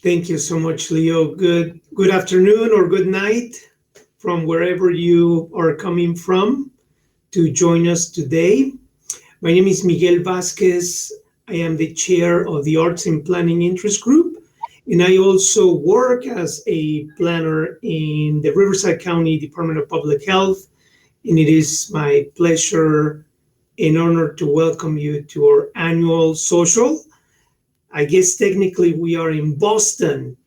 Thank you so much, Leo. Good afternoon or good night from wherever you are coming from to join us today. My name is Miguel Vasquez. I am the chair of the Arts and Planning Interest Group, and I also work as a planner in the Riverside County Department of Public Health. And it is my pleasure and honor to welcome you to our annual social. I guess technically we are in Boston.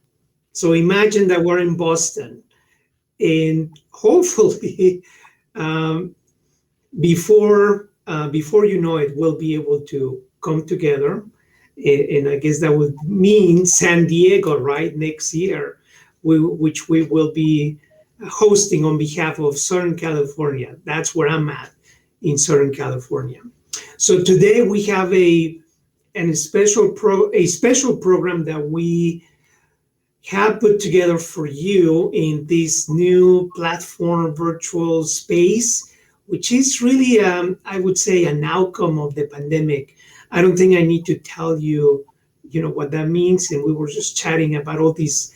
So imagine that we're in Boston. And hopefully, before you know it, we'll be able to come together. And I guess that would mean San Diego, right, next year, which we will be hosting on behalf of Southern California. That's where I'm at, in Southern California. So today we have a special program that we have put together for you in this new platform virtual space, which is really, I would say, an outcome of the pandemic. I don't think I need to tell you, what that means. And we were just chatting about all these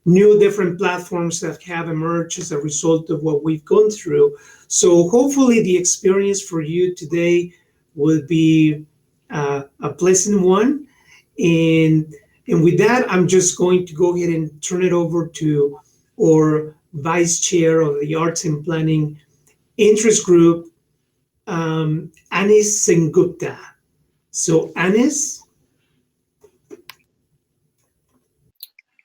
new different platforms that have emerged as a result of what we've gone through. So hopefully the experience for you today will be a pleasant one. And with that, I'm just going to go ahead and turn it over to our Vice Chair of the Arts and Planning Interest Group, Anis Sengupta. So Anis.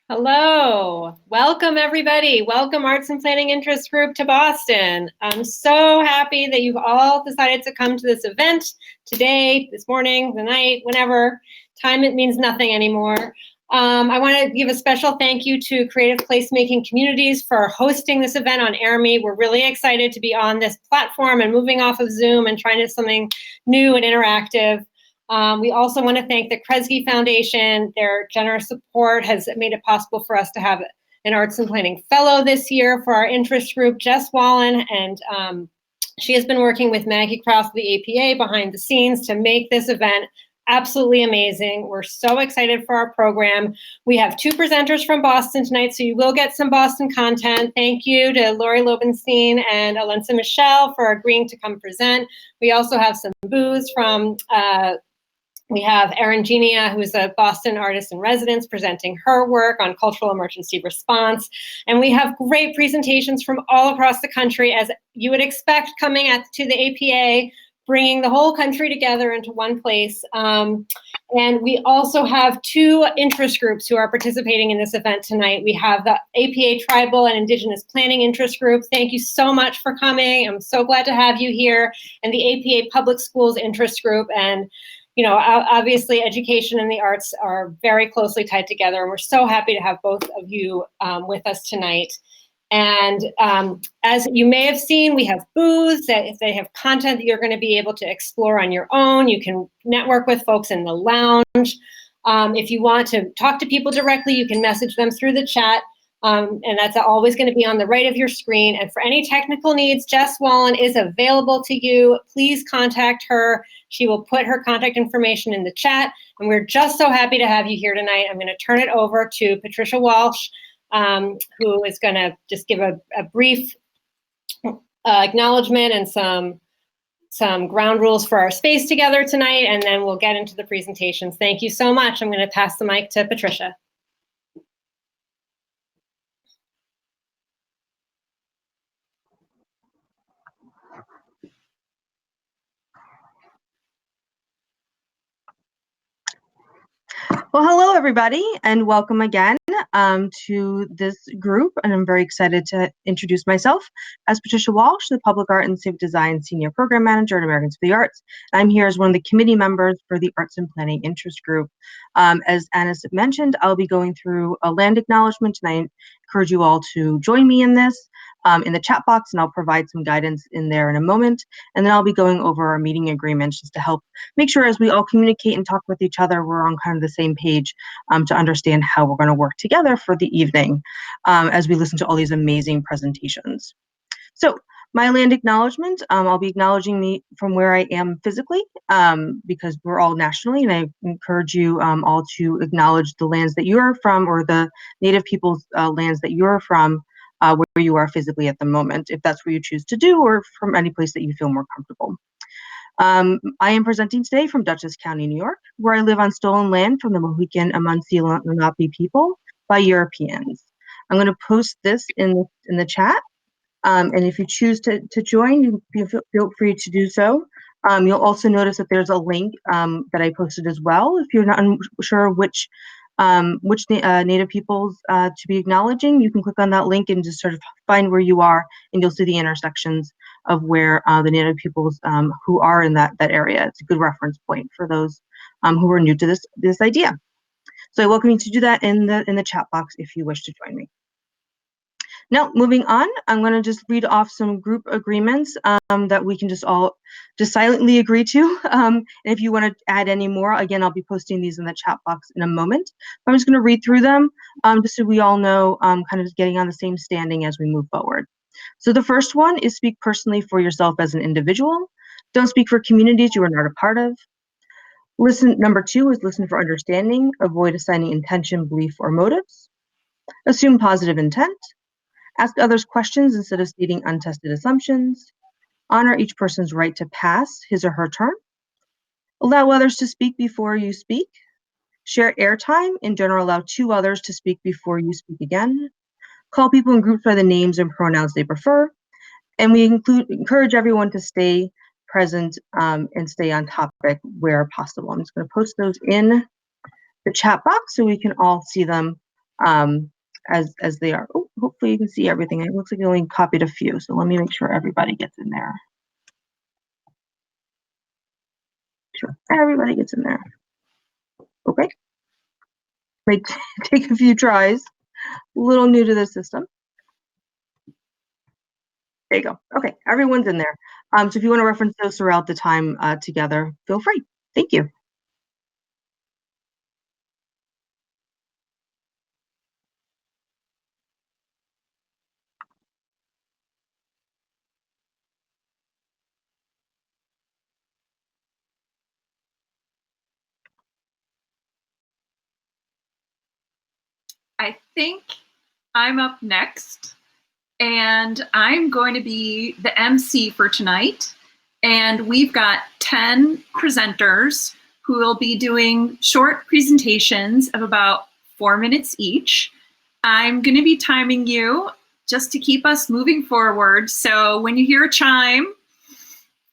Hello, welcome everybody. Welcome Arts and Planning Interest Group to Boston. I'm so happy that you've all decided to come to this event today, this morning, the night, whenever. Time, it means nothing anymore. I want to give a special thank you to Creative Placemaking Communities for hosting this event on AirMe. We're really excited to be on this platform and moving off of Zoom and trying to do something new and interactive. We also want to thank the Kresge Foundation. Their generous support has made it possible for us to have an Arts and Planning Fellow this year for our interest group, Jess Wallen, and she has been working with Maggie Krause of the APA behind the scenes to make this event absolutely amazing. We're so excited for our program. We have two presenters from Boston tonight, so you will get some Boston content. Thank you to Lori Lobenstein and Alensa Michelle for agreeing to come present. We also have some booths from we have Erin Genia, who is a Boston artist in residence, presenting her work on cultural emergency response. And we have great presentations from all across the country, as you would expect, coming to the APA, bringing the whole country together into one place. And we also have two interest groups who are participating in this event tonight. We have the APA Tribal and Indigenous Planning Interest Group. Thank you so much for coming. I'm so glad to have you here. And the APA Public Schools Interest Group. And obviously education and the arts are very closely tied together, and we're so happy to have both of you with us tonight. And as you may have seen, we have booths that if they have content that you're going to be able to explore on your own. You can network with folks in the lounge. If you want to talk to people directly, you can message them through the chat. And that's always going to be on the right of your screen. And for any technical needs, Jess Wallen is available to you. Please contact her. She will put her contact information in the chat. And we're just so happy to have you here tonight. I'm going to turn it over to Patricia Walsh, who is going to just give a brief acknowledgement and some ground rules for our space together tonight, and then we'll get into the presentations. Thank you so much. I'm going to pass the mic to Patricia. Well, hello, everybody, and welcome again to this group. And I'm very excited to introduce myself as Patricia Walsh, the Public Art and Civic Design Senior Program Manager at Americans for the Arts. I'm here as one of the committee members for the Arts and Planning Interest Group. As Anis mentioned, I'll be going through a land acknowledgement, and I encourage you all to join me in this. In the chat box, and I'll provide some guidance in there in a moment. And then I'll be going over our meeting agreements just to help make sure as we all communicate and talk with each other, we're on kind of the same page to understand how we're going to work together for the evening as we listen to all these amazing presentations. So My land acknowledgement, I'll be acknowledging me from where I am physically, because we're all nationally, and I encourage you all to acknowledge the lands that you're from, or the Native people's lands that you're from, where you are physically at the moment, if that's where you choose to do, or from any place that you feel more comfortable. I am presenting today from Dutchess County, New York, where I live on stolen land from the Mohican Amansi Lenape people by Europeans. I'm going to post this in the chat. And if you choose to join, you feel free to do so. You'll also notice that there's a link that I posted as well. If you're not sure which Native peoples to be acknowledging, you can click on that link and just sort of find where you are, and you'll see the intersections of where the Native peoples who are in that area. It's a good reference point for those who are new to this idea. So I welcome you to do that in the chat box if you wish to join me. Now, moving on, I'm going to just read off some group agreements that we can just all silently agree to. And if you want to add any more, again, I'll be posting these in the chat box in a moment. I'm just going to read through them just so we all know kind of getting on the same standing as we move forward. So the first one is speak personally for yourself as an individual. Don't speak for communities you are not a part of. Number 2 is listen for understanding. Avoid assigning intention, belief, or motives. Assume positive intent. Ask others questions instead of stating untested assumptions. Honor each person's right to pass his or her turn. Allow others to speak before you speak. Share airtime. In general, allow 2 others to speak before you speak again. Call people in groups by the names and pronouns they prefer. And we encourage everyone to stay present and stay on topic where possible. I'm just going to post those in the chat box so we can all see them as they are. Oh, hopefully you can see everything. It looks like you only copied a few, so let me make sure everybody gets in there. Sure, everybody gets in there. Okay. Might take a few tries. A little new to the system. There you go. Okay, everyone's in there. So if you want to reference those throughout the time together, feel free. Thank you. I think I'm up next, and I'm going to be the MC for tonight. And we've got 10 presenters who will be doing short presentations of about 4 minutes each. I'm going to be timing you just to keep us moving forward. So when you hear a chime,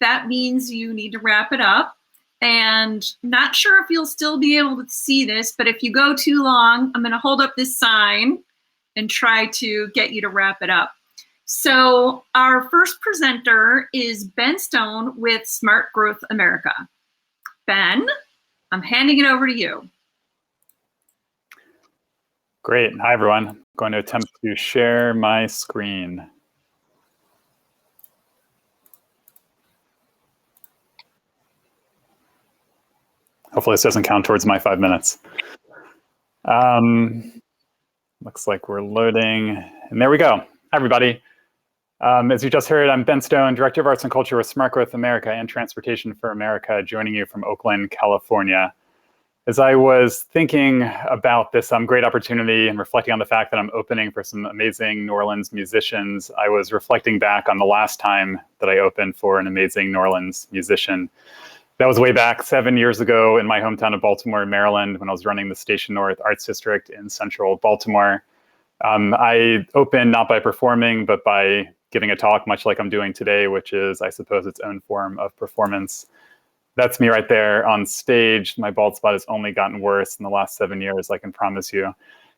that means you need to wrap it up. And not sure if you'll still be able to see this, but if you go too long, I'm going to hold up this sign and try to get you to wrap it up. So our first presenter is Ben Stone with Smart Growth America. Ben, I'm handing it over to you. Great. Hi, everyone. I'm going to attempt to share my screen. Hopefully this doesn't count towards my 5 minutes. Looks like we're loading. And there we go. Hi, everybody. As you just heard, I'm Ben Stone, Director of Arts and Culture with Smart Growth America and Transportation for America, joining you from Oakland, California. As I was thinking about this great opportunity and reflecting on the fact that I'm opening for some amazing New Orleans musicians, I was reflecting back on the last time that I opened for an amazing New Orleans musician. That was way back 7 years ago in my hometown of Baltimore, Maryland, when I was running the Station North Arts District in central Baltimore. I opened not by performing, but by giving a talk, much like I'm doing today, which is, I suppose, its own form of performance. That's me right there on stage. My bald spot has only gotten worse in the last 7 years, I can promise you.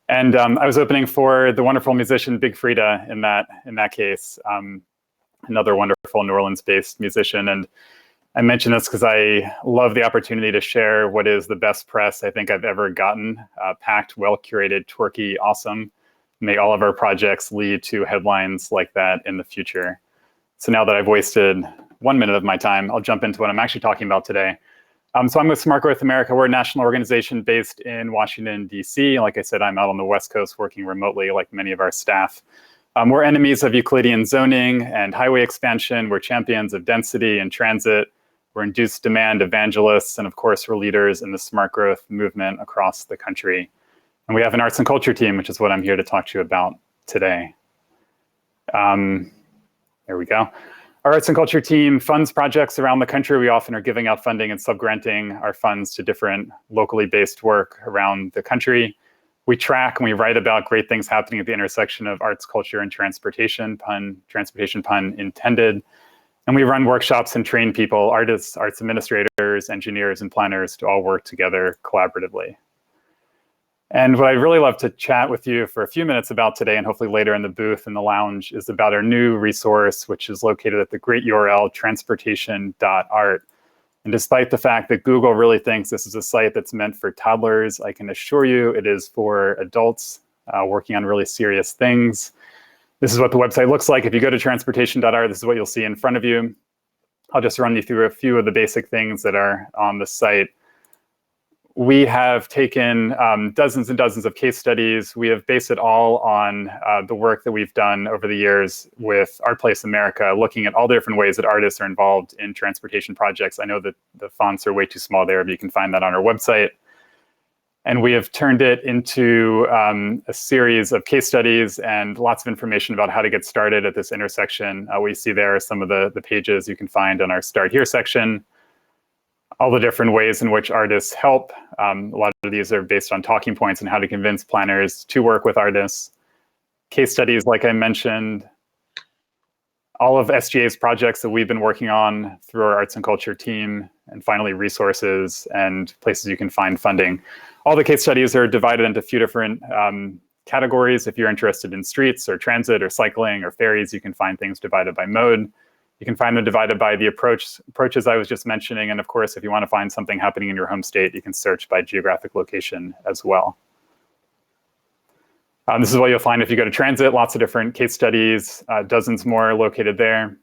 And I was opening for the wonderful musician Big Frida in that case, another wonderful New Orleans-based musician. And I mention this because I love the opportunity to share what is the best press I think I've ever gotten. Packed, well-curated, twerky, awesome. May all of our projects lead to headlines like that in the future. So now that I've wasted 1 minute of my time, I'll jump into what I'm actually talking about today. So I'm with Smart Growth America. We're a national organization based in Washington, D.C. Like I said, I'm out on the West Coast working remotely like many of our staff. We're enemies of Euclidean zoning and highway expansion. We're champions of density and transit. We're induced demand evangelists. And of course, we're leaders in the smart growth movement across the country. And we have an arts and culture team, which is what I'm here to talk to you about today. There we go. Our arts and culture team funds projects around the country. We often are giving out funding and subgranting our funds to different locally based work around the country. We track and we write about great things happening at the intersection of arts, culture, and transportation pun intended. And we run workshops and train people, artists, arts administrators, engineers, and planners to all work together collaboratively. And what I'd really love to chat with you for a few minutes about today, and hopefully later in the booth in the lounge, is about our new resource, which is located at the great URL transportation.art. And despite the fact that Google really thinks this is a site that's meant for toddlers, I can assure you it is for adults working on really serious things. This is what the website looks like. If you go to transportation.art, this is what you'll see in front of you. I'll just run you through a few of the basic things that are on the site. We have taken dozens and dozens of case studies. We have based it all on the work that we've done over the years with Art Place America, looking at all the different ways that artists are involved in transportation projects. I know that the fonts are way too small there, but you can find that on our website. And we have turned it into a series of case studies and lots of information about how to get started at this intersection. We see there are some of the pages you can find on our Start Here section. All the different ways in which artists help. A lot of these are based on talking points and how to convince planners to work with artists. Case studies, like I mentioned, all of SGA's projects that we've been working on through our arts and culture team, and finally resources and places you can find funding. All the case studies are divided into a few different categories. If you're interested in streets or transit or cycling or ferries, you can find things divided by mode. You can find them divided by the approaches I was just mentioning. And of course, if you want to find something happening in your home state, you can search by geographic location as well. This is what you'll find if you go to transit, lots of different case studies, dozens more located there.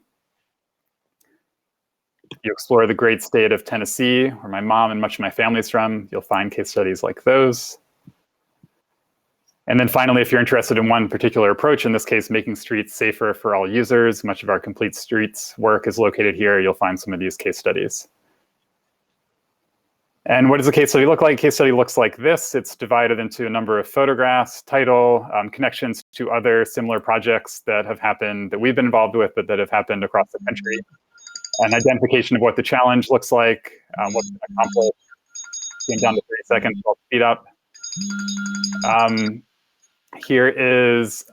You explore the great state of Tennessee, where my mom and much of my family is from, you'll find case studies like those. And then finally, if you're interested in one particular approach, in this case, making streets safer for all users, much of our Complete Streets work is located here. You'll find some of these case studies. And what does a case study look like? A case study looks like this. It's divided into a number of photographs, title, connections to other similar projects that have happened, that we've been involved with, but that have happened across the country. An identification of what the challenge looks like, what's been accomplished. Getting down to 30 seconds, I'll speed up. Here is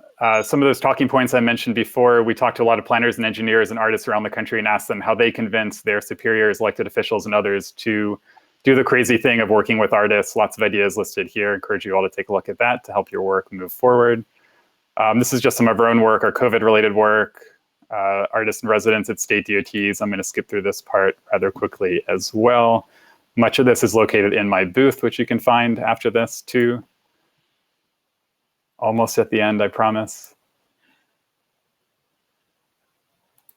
some of those talking points I mentioned before. We talked to a lot of planners and engineers and artists around the country and asked them how they convince their superiors, elected officials, and others to do the crazy thing of working with artists. Lots of ideas listed here. Encourage you all to take a look at that to help your work move forward. This is just some of our own work, our COVID-related work, artists and residents at state DOTs. I'm going to skip through this part rather quickly as well. Much of this is located in my booth, which you can find after this too. Almost at the end, I promise.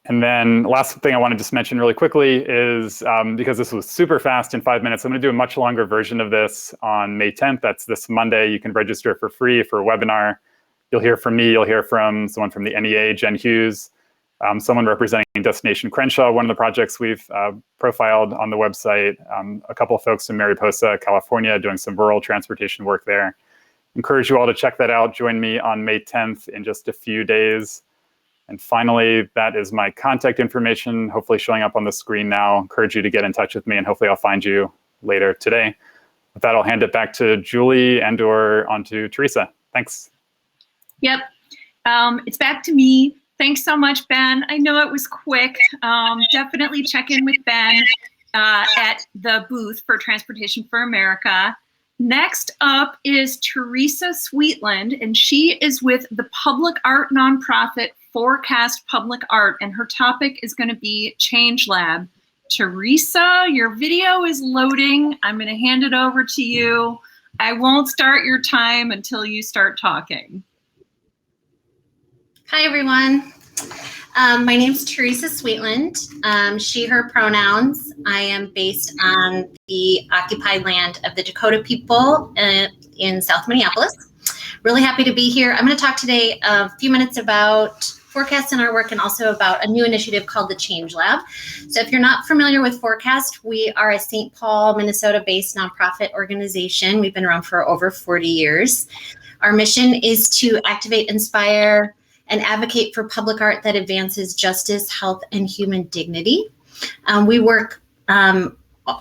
And then last thing I want to just mention really quickly is, because this was super fast in 5 minutes, I'm going to do a much longer version of this on May 10th. That's this Monday. You can register for free for a webinar. You'll hear from me. You'll hear from someone from the NEA, Jen Hughes, someone representing Destination Crenshaw, one of the projects we've profiled on the website, a couple of folks in Mariposa, California, doing some rural transportation work there. Encourage you all to check that out. Join me on May 10th in just a few days. And finally, that is my contact information, hopefully showing up on the screen now. Encourage you to get in touch with me, and hopefully I'll find you later today. With that, I'll hand it back to Julie and/or onto Teresa. Thanks. Yep, it's back to me. Thanks so much, Ben. I know it was quick. Definitely check in with Ben at the booth for Transportation for America. Next up is Teresa Sweetland, and she is with the public art nonprofit Forecast Public Art, and her topic is going to be Change Lab. Teresa, your video is loading. I'm going to hand it over to you. I won't start your time until you start talking. Hi, everyone. My name is Teresa Sweetland. She, her pronouns. I am based on the occupied land of the Dakota people in South Minneapolis. really happy to be here. I'm going to talk today a few minutes about Forecast in our work and also about a new initiative called the Change Lab. So if you're not familiar with Forecast, we are a St. Paul, Minnesota-based nonprofit organization. We've been around for over 40 years. Our mission is to activate, inspire, and advocate for public art that advances justice, health, and human dignity. We work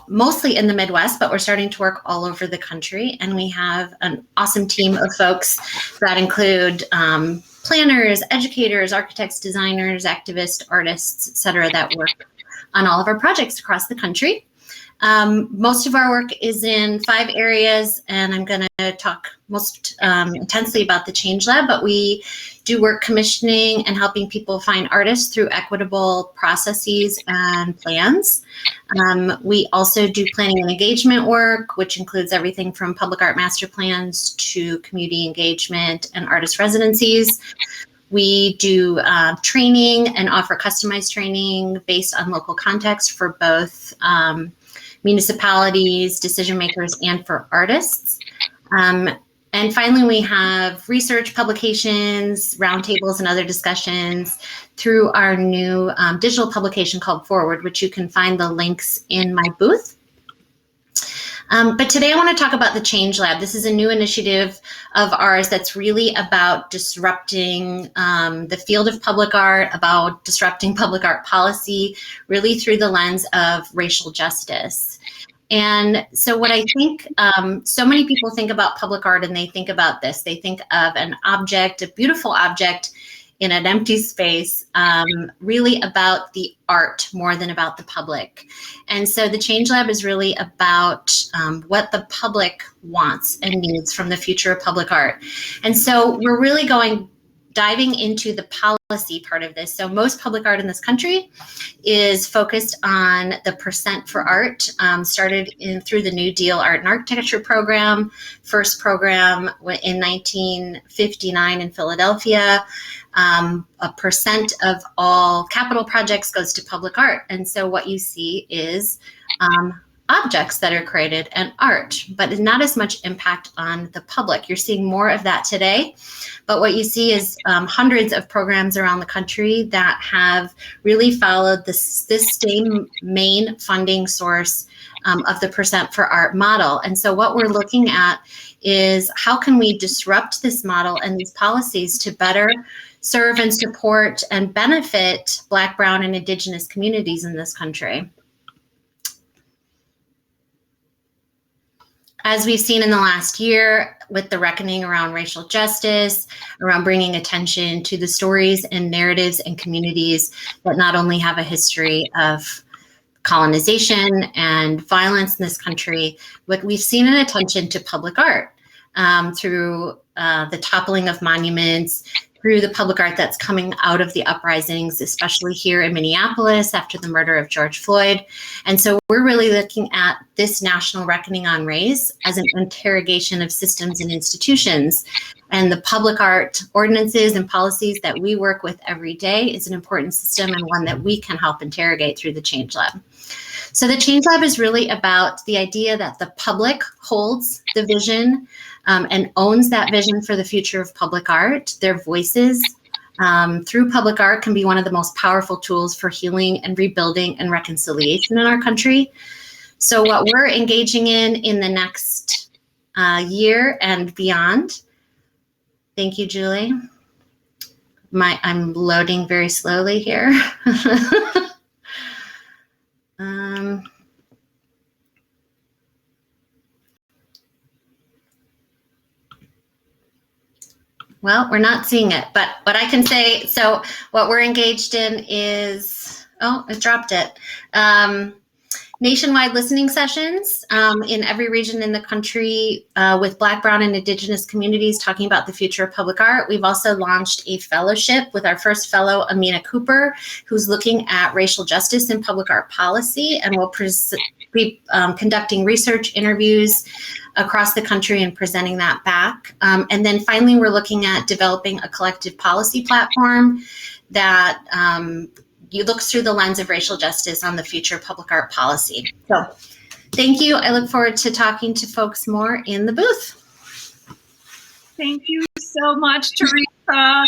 mostly in the Midwest, but we're starting to work all over the country. And we have an awesome team of folks that include planners, educators, architects, designers, activists, artists, et cetera, that work on all of our projects across the country. Most of our work is in 5 areas, and I'm going to talk most intensely about the Change Lab, but we do work commissioning and helping people find artists through equitable processes and plans. We also do planning and engagement work, which includes everything from public art master plans to community engagement and artist residencies. We do training and offer customized training based on local context for both municipalities, decision makers, and for artists. And finally, we have research, publications, roundtables, and other discussions through our new digital publication called Forward, which you can find the links in my booth. But today I want to talk about the Change Lab. This is a new initiative of ours that's really about disrupting the field of public art, about disrupting public art policy, really through the lens of racial justice. And so what I think, so many people think about public art and they think about this. They think of an object, a beautiful object in an empty space, really about the art more than about the public. And so the Change Lab is really about what the public wants and needs from the future of public art. And so we're really diving into the policy part of this. So most public art in this country is focused on the percent for art, started through the New Deal Art and Architecture program, first program in 1959 in Philadelphia. A percent of all capital projects goes to public art. And so what you see is objects that are created and art, but not as much impact on the public. You're seeing more of that today. But what you see is hundreds of programs around the country that have really followed this same main funding source of the percent for art model. And so what we're looking at is how can we disrupt this model and these policies to better serve and support and benefit Black, Brown, and Indigenous communities in this country. As we've seen in the last year with the reckoning around racial justice, around bringing attention to the stories and narratives and communities that not only have a history of colonization and violence in this country, but we've seen an attention to public art through the toppling of monuments, through the public art that's coming out of the uprisings, especially here in Minneapolis after the murder of George Floyd. And so we're really looking at this national reckoning on race as an interrogation of systems and institutions. And the public art ordinances and policies that we work with every day is an important system and one that we can help interrogate through the Change Lab. So the Change Lab is really about the idea that the public holds the vision and owns that vision for the future of public art. Their voices through public art can be one of the most powerful tools for healing and rebuilding and reconciliation in our country. So what we're engaging in the next year and beyond. Thank you, Julie. I'm loading very slowly here. Well, we're not seeing it, but what I can say, so what we're engaged in is, oh, it dropped it. Nationwide listening sessions in every region in the country with Black, Brown, and Indigenous communities talking about the future of public art. We've also launched a fellowship with our first fellow, Amina Cooper, who's looking at racial justice in public art policy, and will be conducting research interviews across the country and presenting that back. And then finally, we're looking at developing a collective policy platform that looks through the lens of racial justice on the future of public art policy. So thank you. I look forward to talking to folks more in the booth. Thank you so much, Teresa.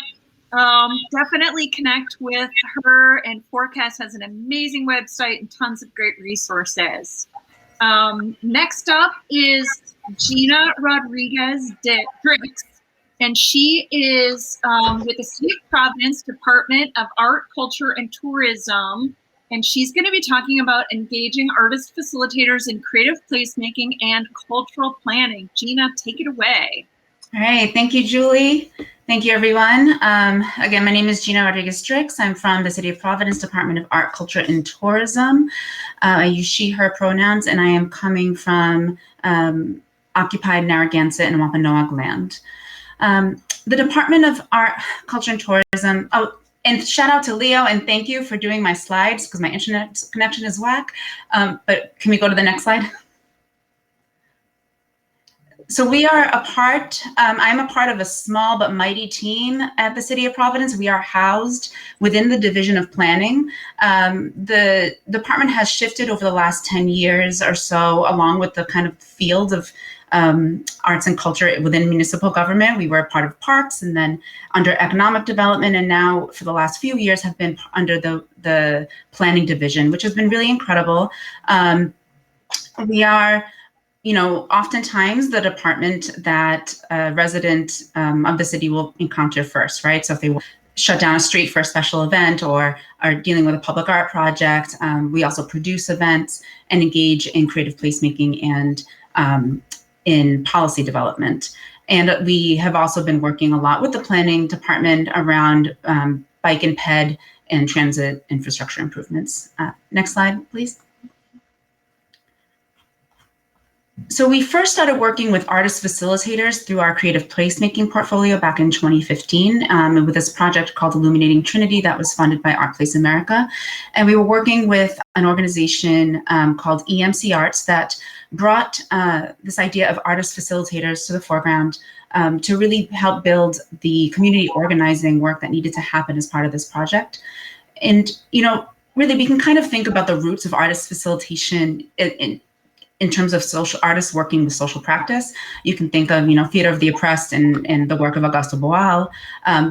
Definitely connect with her, and Forecast has an amazing website and tons of great resources. Next up is Gina Rodriguez-Drix, and she is with the City of Providence Department of Art, Culture, and Tourism, and she's going to be talking about engaging artist facilitators in creative placemaking and cultural planning. Gina, take it away. All right, thank you, Julie. Thank you, everyone. Again, my name is Gina Rodriguez-Drix. I'm from the City of Providence Department of Art, Culture, and Tourism. I use she, her pronouns, and I am coming from occupied Narragansett and Wampanoag land. The Department of Art, Culture, and Tourism, oh, and shout out to Leo, and thank you for doing my slides because my internet connection is whack. But can we go to the next slide? So we are a part, I'm a part of a small but mighty team at the City of Providence. We are housed within the Division of Planning. The department has shifted over the last 10 years or so, along with the kind of field of arts and culture within municipal government. We were a part of parks and then under economic development, and now for the last few years have been under the planning division, which has been really incredible. We are, you know, oftentimes the department that a resident of the city will encounter first, right? So if they will shut down a street for a special event or are dealing with a public art project, we also produce events and engage in creative placemaking and in policy development. And we have also been working a lot with the planning department around bike and ped and transit infrastructure improvements. Next slide, please. So we first started working with artist facilitators through our creative placemaking portfolio back in 2015 with this project called Illuminating Trinity that was funded by Art Place America. And we were working with an organization called EMC Arts that brought this idea of artist facilitators to the foreground to really help build the community organizing work that needed to happen as part of this project. And, you know, really we can kind of think about the roots of artist facilitation in terms of social artists working with social practice. You can think of, you know, Theater of the Oppressed and the work of Augusto Boal.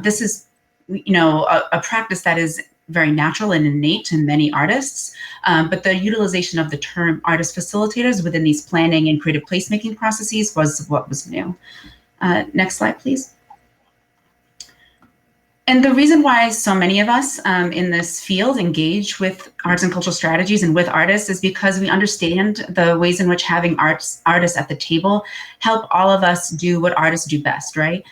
This is, you know, a practice that is very natural and innate to many artists, but the utilization of the term artist facilitators within these planning and creative placemaking processes was what was new. Next slide, please. And the reason why so many of us in this field engage with arts and cultural strategies and with artists is because we understand the ways in which having artists at the table help all of us do what artists do best, right?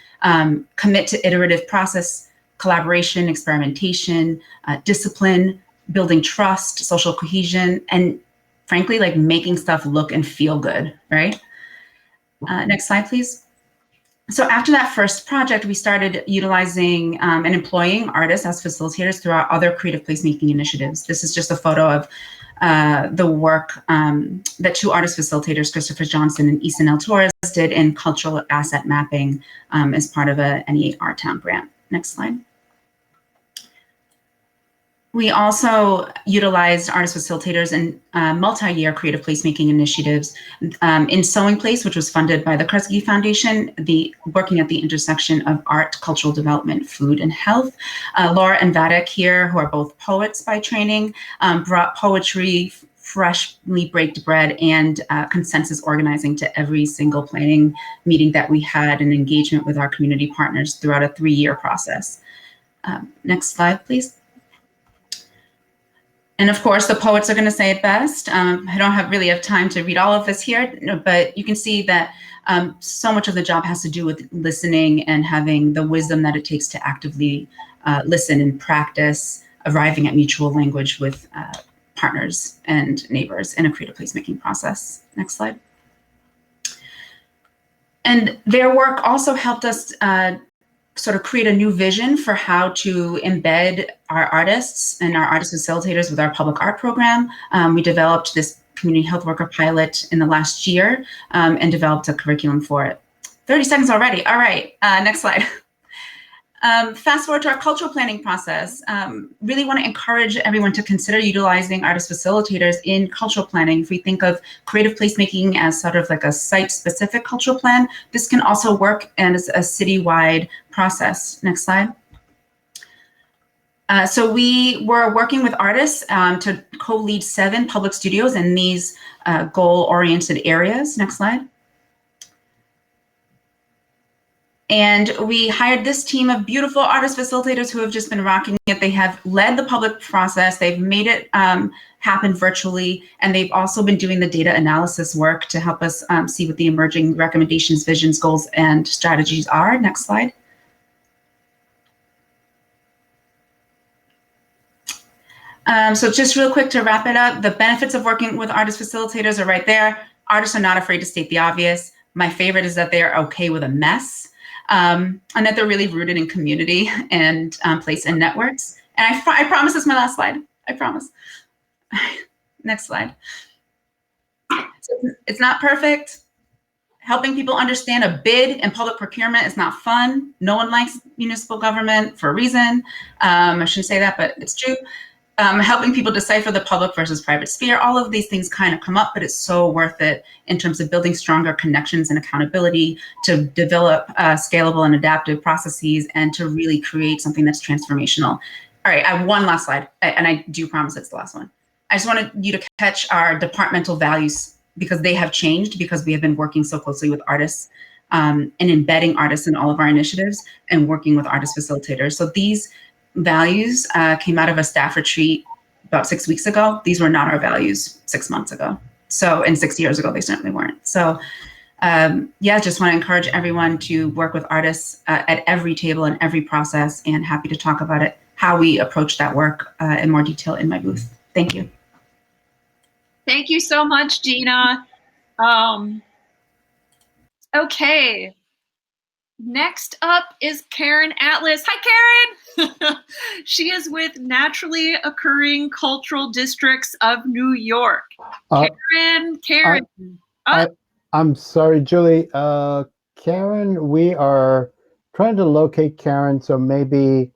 Commit to iterative process, collaboration, experimentation, discipline, building trust, social cohesion, and frankly, like making stuff look and feel good, right? Next slide, please. So after that first project, we started utilizing and employing artists as facilitators through our other creative placemaking initiatives. This is just a photo of the work that two artist facilitators, Christopher Johnson and Eason L. Torres, did in cultural asset mapping as part of a NEA Art Town grant. Next slide. We also utilized artist facilitators in multi-year creative placemaking initiatives in Sewing Place, which was funded by the Kresge Foundation, working at the intersection of art, cultural development, food, and health. Laura and Vadik here, who are both poets by training, brought poetry, freshly baked bread, and consensus organizing to every single planning meeting that we had and engagement with our community partners throughout a 3-year process. Next slide, please. And of course, the poets are going to say it best. I don't really have time to read all of this here, but you can see that so much of the job has to do with listening and having the wisdom that it takes to actively listen and practice arriving at mutual language with partners and neighbors in a creative placemaking process. Next slide. And their work also helped us sort of create a new vision for how to embed our artists and our artist facilitators with our public art program. We developed this community health worker pilot in the last year and developed a curriculum for it. 30 seconds already. All right, next slide. Fast forward to our cultural planning process. Really want to encourage everyone to consider utilizing artist facilitators in cultural planning. If we think of creative placemaking as sort of like a site-specific cultural plan, this can also work as a citywide process. Next slide. So we were working with artists to co-lead 7 public studios in these goal-oriented areas. Next slide. And we hired this team of beautiful artist facilitators who have just been rocking it. They have led the public process. They've made it happen virtually. And they've also been doing the data analysis work to help us see what the emerging recommendations, visions, goals, and strategies are. Next slide. So just real quick to wrap it up, the benefits of working with artist facilitators are right there. Artists are not afraid to state the obvious. My favorite is that they are okay with a mess. And that they're really rooted in community and place and networks. And I promise this is my last slide. I promise. Next slide. So it's not perfect. Helping people understand a bid and public procurement is not fun. No one likes municipal government for a reason. I shouldn't say that, but it's true. Helping people decipher the public versus private sphere, all of these things kind of come up, but it's so worth it in terms of building stronger connections and accountability to develop scalable and adaptive processes and to really create something that's transformational. All right, I have one last slide, and I do promise it's the last one. I just wanted you to catch our departmental values because they have changed because we have been working so closely with artists and embedding artists in all of our initiatives and working with artist facilitators. So these values came out of a staff retreat about 6 weeks ago. These were not our values 6 months ago. So, and 6 years ago, they certainly weren't. So yeah, just want to encourage everyone to work with artists at every table and every process, and happy to talk about it, how we approach that work in more detail in my booth. Thank you. Thank you so much, Gina. Okay. Next up is Karen Atlas. Hi, Karen. She is with Naturally Occurring Cultural Districts of New York. Karen. I'm sorry, Julie. Karen, we are trying to locate Karen, so maybe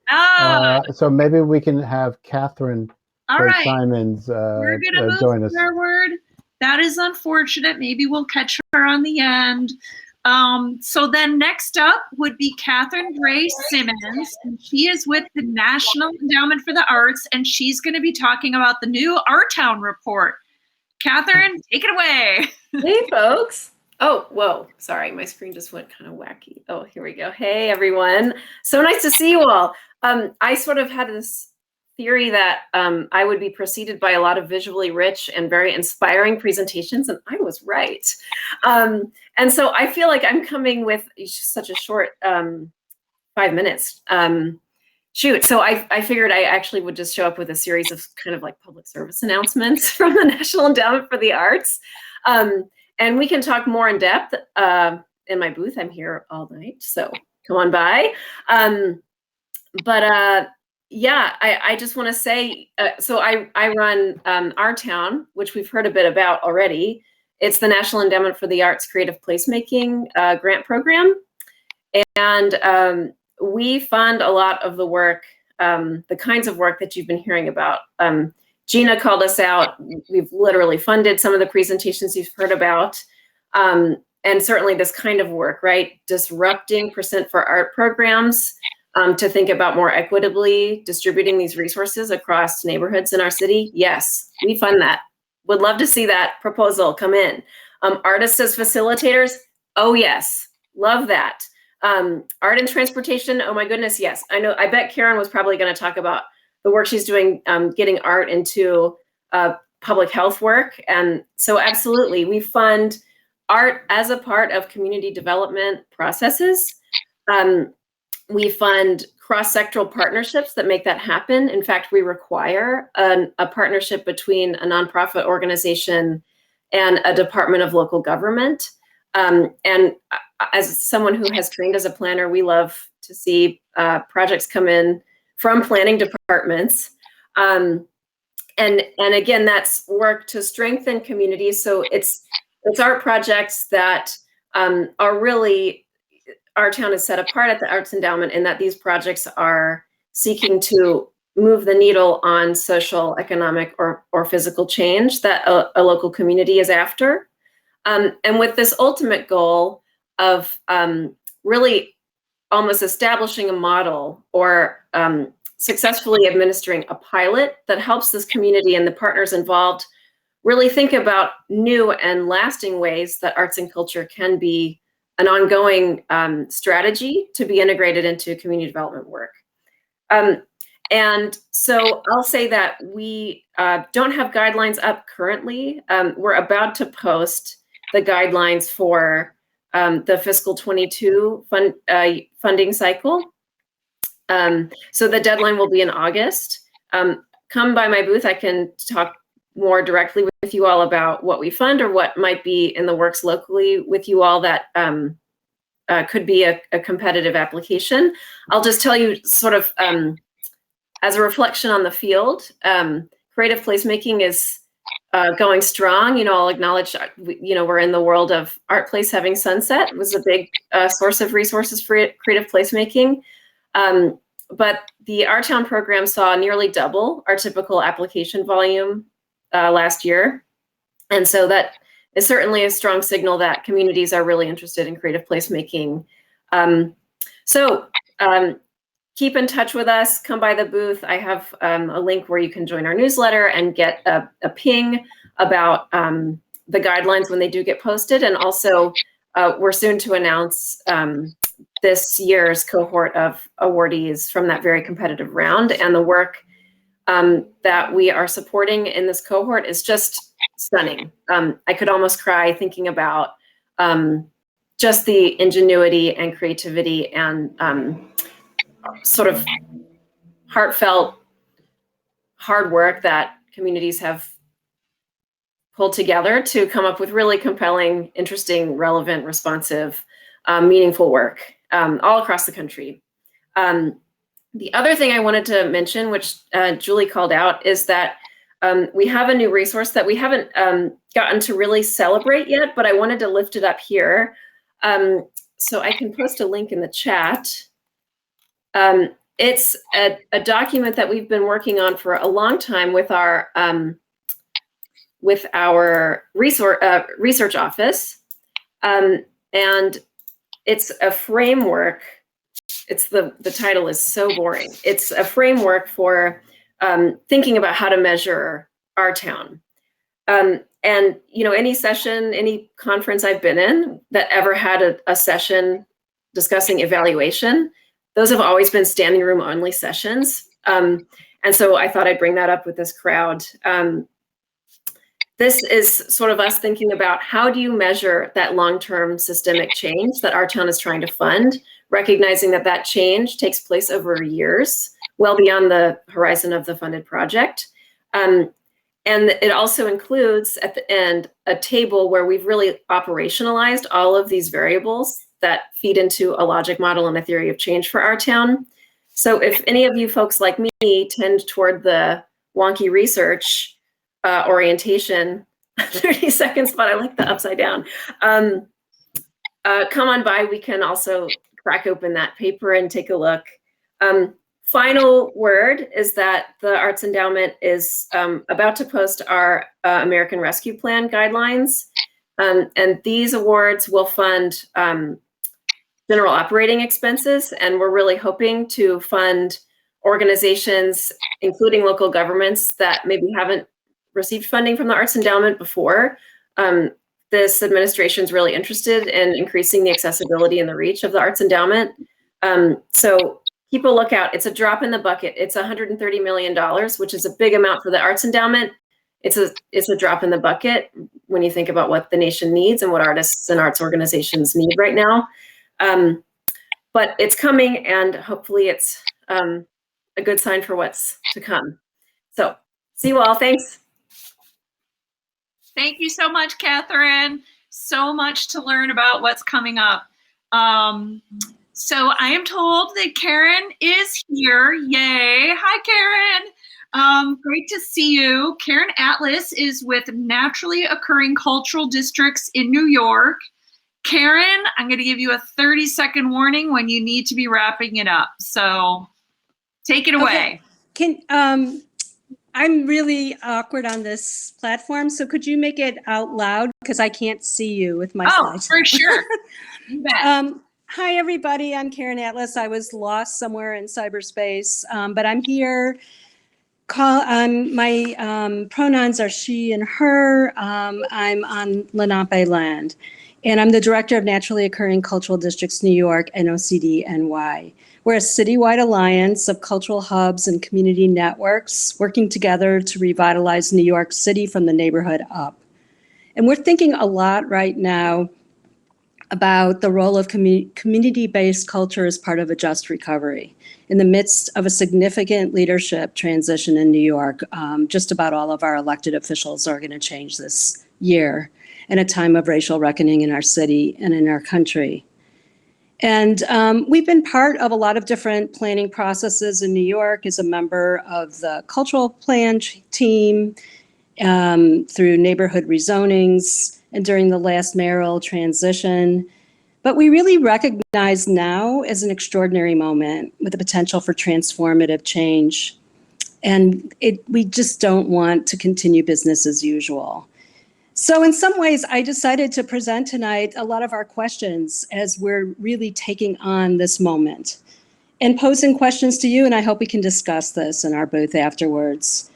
we can have Catherine Simons We're gonna move join us. forward. That is unfortunate. Maybe we'll catch her on the end. So then next up would be Catherine Gray Simmons, and she is with the National Endowment for the Arts, and she's going to be talking about the new Art Town report. Catherine, take it away. Hey, folks. Oh, whoa, sorry, my screen just went kind of wacky. Oh, here we go. Hey, everyone. So nice to see you all. I sort of had this theory that I would be preceded by a lot of visually rich and very inspiring presentations, and I was right. And so I feel like I'm coming with such a short 5 minutes. Shoot, so I figured I actually would just show up with a series of kind of like public service announcements from the National Endowment for the Arts. And we can talk more in depth in my booth. I'm here all night, so come on by. Yeah, I just want to say, so I run Our Town, which we've heard a bit about already. It's the National Endowment for the Arts Creative Placemaking grant program. And we fund a lot of the work, the kinds of work that you've been hearing about. Gina called us out. We've literally funded some of the presentations you've heard about. And certainly this kind of work, right? Disrupting Percent for Art programs. To think about more equitably distributing these resources across neighborhoods in our city. Yes, we fund that. Would love to see that proposal come in. Artists as facilitators, oh yes, love that. Art and transportation, oh my goodness, yes. I bet Karen was probably gonna talk about the work she's doing getting art into public health work. And so absolutely, we fund art as a part of community development processes. We fund cross-sectoral partnerships that make that happen. In fact, we require a partnership between a nonprofit organization and a department of local government. And as someone who has trained as a planner, we love to see projects come in from planning departments. And again, that's work to strengthen communities. So it's art projects that are really our town is set apart at the Arts Endowment in that these projects are seeking to move the needle on social, economic, or physical change that a local community is after. And with this ultimate goal of really almost establishing a model or successfully administering a pilot that helps this community and the partners involved really think about new and lasting ways that arts and culture can be an ongoing strategy to be integrated into community development work. And so I'll say that we don't have guidelines up currently. We're about to post the guidelines for the fiscal 22 funding cycle. So the deadline will be in August. Come by my booth, I can talk more directly with you all about what we fund or what might be in the works locally with you all that could be a competitive application. I'll just tell you sort of as a reflection on the field, creative placemaking is going strong. You know, I'll acknowledge, you know, we're in the world of Art Place having sunset. It was a big source of resources for creative placemaking. But the Our Town program saw nearly double our typical application volume last year. And so that is certainly a strong signal that communities are really interested in creative placemaking. Keep in touch with us, come by the booth. I have a link where you can join our newsletter and get a ping about the guidelines when they do get posted. And also, we're soon to announce this year's cohort of awardees from that very competitive round. And the work that we are supporting in this cohort is just stunning. I could almost cry thinking about just the ingenuity and creativity and sort of heartfelt hard work that communities have pulled together to come up with really compelling, interesting, relevant, responsive, meaningful work all across the country. The other thing I wanted to mention, which Julie called out, is that we have a new resource that we haven't gotten to really celebrate yet, but I wanted to lift it up here. So I can post a link in the chat. It's a document that we've been working on for a long time with our research office, and it's a framework. It's the title is so boring. It's a framework for thinking about how to measure our town. And you know, any session, any conference I've been in that ever had a session discussing evaluation, those have always been standing room only sessions. And so I thought I'd bring that up with this crowd. This is sort of us thinking about how do you measure that long-term systemic change that our town is trying to fund, recognizing that that change takes place over years, well beyond the horizon of the funded project. And it also includes at the end a table where we've really operationalized all of these variables that feed into a logic model and a theory of change for our town. So if any of you folks like me tend toward the wonky research orientation, 30 seconds, but I like the upside down. Come on by, we can also crack open that paper and take a look. Final word is that the Arts Endowment is about to post our American Rescue Plan guidelines. And these awards will fund general operating expenses, and we're really hoping to fund organizations, including local governments that maybe haven't received funding from the Arts Endowment before. This administration is really interested in increasing the accessibility and the reach of the Arts Endowment. So keep a lookout. It's a drop in the bucket. It's $130 million, which is a big amount for the Arts Endowment. It's a drop in the bucket when you think about what the nation needs and what artists and arts organizations need right now. But it's coming, and hopefully it's a good sign for what's to come. So see you all. Thanks. Thank you so much, Catherine. So much to learn about what's coming up. So I am told that Karen is here. Yay. Hi, Karen. Great to see you. Karen Atlas is with Naturally Occurring Cultural Districts in New York. Karen, I'm going to give you a 30-second warning when you need to be wrapping it up. So take it away. Okay. I'm really awkward on this platform, so could you make it out loud? Because I can't see you with my slides. For sure. You bet. Hi, everybody. I'm Karen Atlas. I was lost somewhere in cyberspace, but I'm here. My pronouns are she and her. I'm on Lenape land, and I'm the director of Naturally Occurring Cultural Districts New York, NOCD-NY. We're a citywide alliance of cultural hubs and community networks working together to revitalize New York City from the neighborhood up. And we're thinking a lot right now about the role of community-based culture as part of a just recovery. In the midst of a significant leadership transition in New York, just about all of our elected officials are going to change this year in a time of racial reckoning in our city and in our country. And we've been part of a lot of different planning processes in New York as a member of the cultural plan team, through neighborhood rezonings and during the last mayoral transition. But we really recognize now as an extraordinary moment with the potential for transformative change. And we just don't want to continue business as usual. So in some ways, I decided to present tonight a lot of our questions as we're really taking on this moment and posing questions to you, and I hope we can discuss this in our booth afterwards.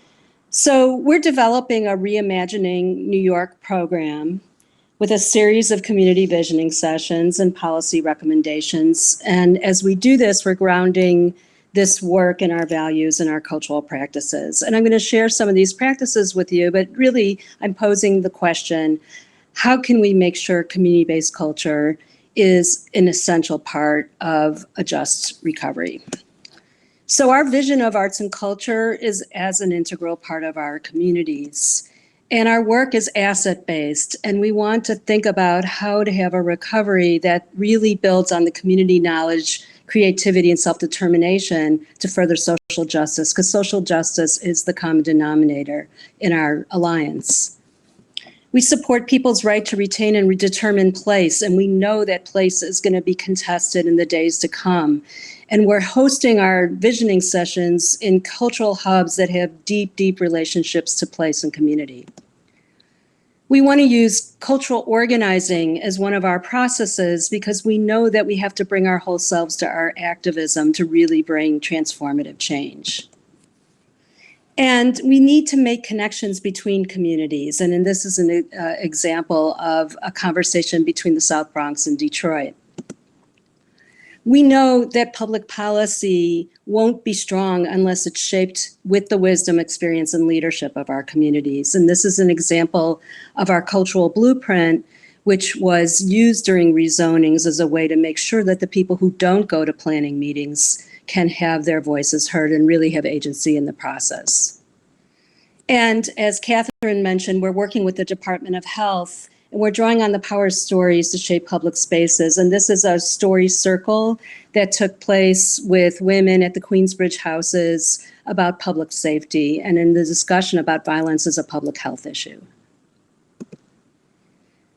So we're developing a Reimagining New York program with a series of community visioning sessions and policy recommendations. And as we do this, we're grounding this work in our values and our cultural practices. And I'm going to share some of these practices with you, but really I'm posing the question, how can we make sure community-based culture is an essential part of a just recovery? So our vision of arts and culture is as an integral part of our communities. And our work is asset-based, and we want to think about how to have a recovery that really builds on the community knowledge, creativity, and self-determination to further social justice, because social justice is the common denominator in our alliance. We support people's right to retain and redetermine place, and we know that place is going to be contested in the days to come. And we're hosting our visioning sessions in cultural hubs that have deep, deep relationships to place and community. We want to use cultural organizing as one of our processes because we know that we have to bring our whole selves to our activism to really bring transformative change. And we need to make connections between communities. And this is an example of a conversation between the South Bronx and Detroit. We know that public policy won't be strong unless it's shaped with the wisdom, experience, and leadership of our communities. And this is an example of our cultural blueprint, which was used during rezonings as a way to make sure that the people who don't go to planning meetings can have their voices heard and really have agency in the process. And as Catherine mentioned, we're working with the Department of Health, and we're drawing on the power of stories to shape public spaces. And this is a story circle that took place with women at the Queensbridge houses about public safety and in the discussion about violence as a public health issue.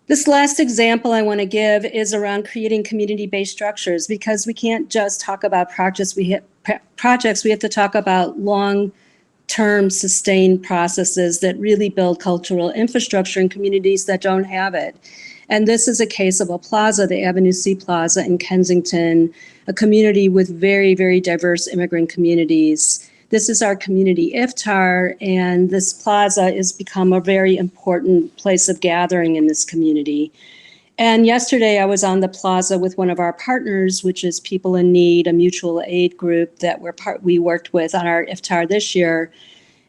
This last example I want to give is around creating community-based structures, because we can't just talk about projects. We have to talk about long-term sustained processes that really build cultural infrastructure in communities that don't have it. And this is a case of a plaza, the Avenue C Plaza in Kensington, a community with very, very diverse immigrant communities. This is our community iftar, and this plaza has become a very important place of gathering in this community. And yesterday I was on the plaza with one of our partners, which is People in Need, a mutual aid group that we worked with on our iftar this year.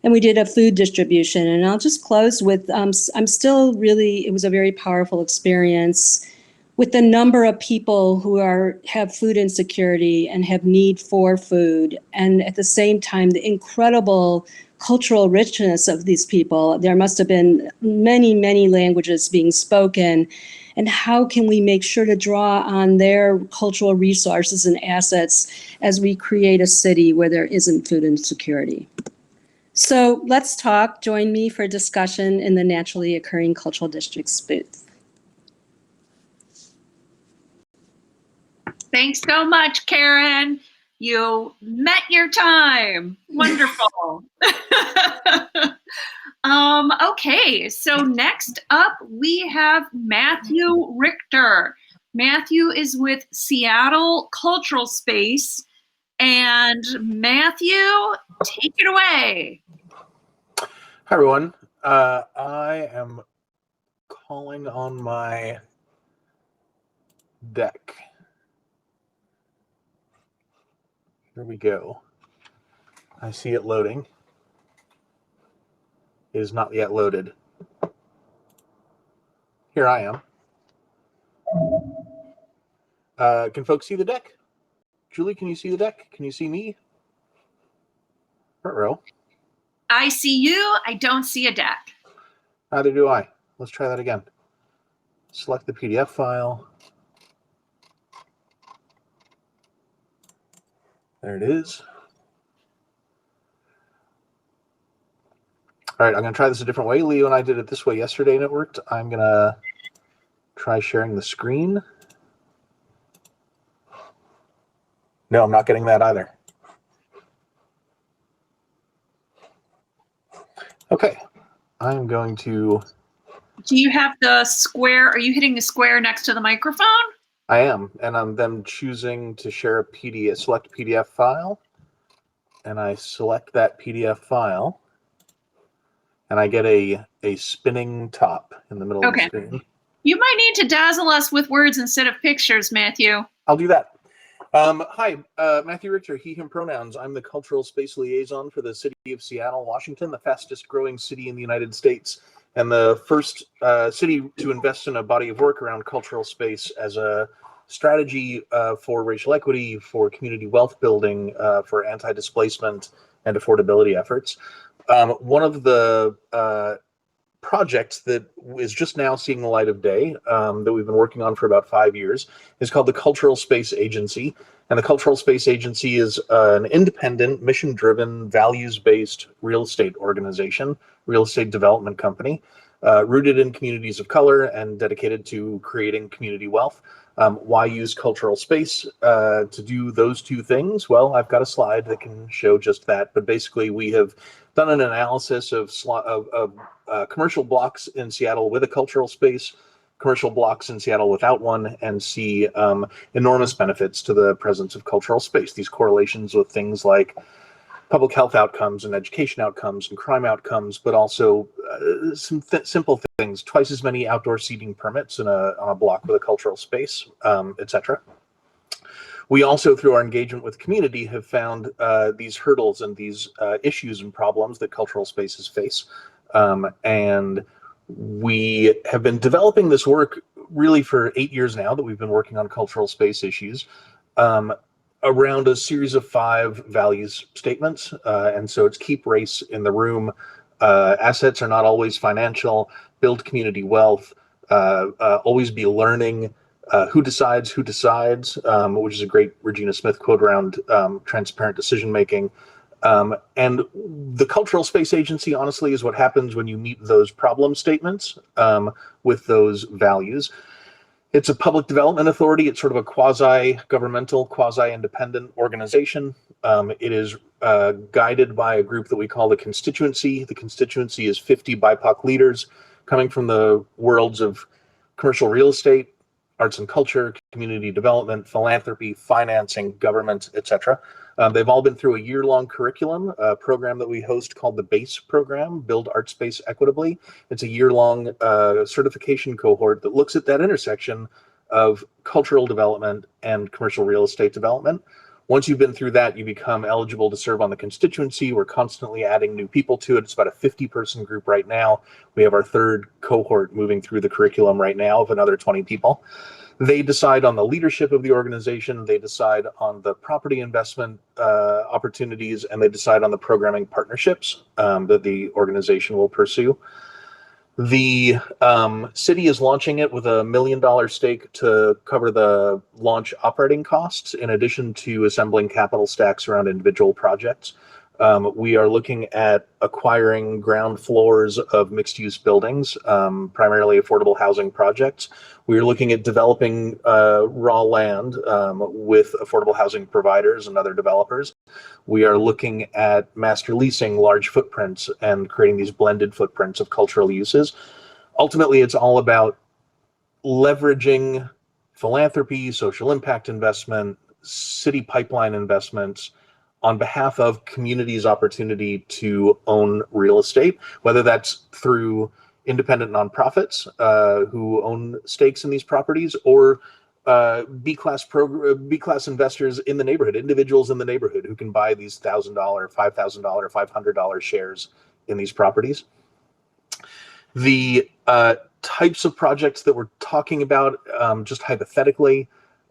And we did a food distribution. And I'll just close with, it was a very powerful experience with the number of people who have food insecurity and have need for food. And at the same time, the incredible cultural richness of these people. There must have been many, many languages being spoken. And how can we make sure to draw on their cultural resources and assets as we create a city where there isn't food insecurity? So let's talk. Join me for a discussion in the Naturally Occurring Cultural Districts booth. Thanks so much, Karen. You met your time. Wonderful. Okay, so next up we have Matthew Richter. Matthew is with Seattle Cultural Space. And Matthew, take it away. Hi, everyone. I am calling on my deck. Here we go. I see it loading. It is not yet loaded. Here I am. Can folks see the deck? Julie, can you see the deck? Can you see me? Ruh-roh. I see you. I don't see a deck. Neither do I. Let's try that again. Select the PDF file. There it is. All right, I'm going to try this a different way. Leo and I did it this way yesterday and it worked. I'm going to try sharing the screen. No, I'm not getting that either. Okay, I'm going to... Do you have the square? Are you hitting the square next to the microphone? I am, and I'm then choosing to share a PDF, select a PDF file, and I select that PDF file, and I get a spinning top in the middle of the screen. You might need to dazzle us with words instead of pictures, Matthew. I'll do that. Hi, Matthew Richter, he, him pronouns. I'm the Cultural Space Liaison for the City of Seattle, Washington, the fastest growing city in the United States, and the first city to invest in a body of work around cultural space as a strategy for racial equity, for community wealth building, for anti-displacement and affordability efforts. One of the projects that is just now seeing the light of day that we've been working on for about 5 years is called the Cultural Space Agency. And the Cultural Space Agency is an independent, mission-driven, values-based real estate organization, real estate development company, rooted in communities of color and dedicated to creating community wealth. Why use cultural space to do those two things? Well, I've got a slide that can show just that. But basically, we have done an analysis of commercial blocks in Seattle with a cultural space, commercial blocks in Seattle without one, and see enormous benefits to the presence of cultural space. These correlations with things like public health outcomes and education outcomes and crime outcomes, but also some simple things, twice as many outdoor seating permits on a block with a cultural space, etc. We also, through our engagement with the community, have found these hurdles and these issues and problems that cultural spaces face. And we have been developing this work really for 8 years now that we've been working on cultural space issues around a series of 5 values statements. And so it's keep race in the room, assets are not always financial, build community wealth, always be learning, who decides, which is a great Regina Smith quote around transparent decision making. And the Cultural Space Agency, honestly, is what happens when you meet those problem statements with those values. It's a public development authority. It's sort of a quasi-governmental, quasi-independent organization. It is guided by a group that we call the constituency. The constituency is 50 BIPOC leaders coming from the worlds of commercial real estate, arts and culture, community development, philanthropy, financing, government, etc. They've all been through a year-long curriculum, a program that we host called the BASE program, Build Art Space Equitably. It's a year-long certification cohort that looks at that intersection of cultural development and commercial real estate development. Once you've been through that, you become eligible to serve on the constituency. We're constantly adding new people to it. It's about a 50-person group right now. We have our 3rd cohort moving through the curriculum right now of another 20 people. They decide on the leadership of the organization, they decide on the property investment opportunities, and they decide on the programming partnerships that the organization will pursue. The city is launching it with $1 million stake to cover the launch operating costs, in addition to assembling capital stacks around individual projects. We are looking at acquiring ground floors of mixed-use buildings, primarily affordable housing projects. We are looking at developing raw land with affordable housing providers and other developers. We are looking at master leasing large footprints and creating these blended footprints of cultural uses. Ultimately, it's all about leveraging philanthropy, social impact investment, city pipeline investments on behalf of communities' opportunity to own real estate, whether that's through independent nonprofits who own stakes in these properties, or B-class investors in the neighborhood, individuals in the neighborhood who can buy these $1,000, $5,000, $500 shares in these properties. The types of projects that we're talking about, just hypothetically,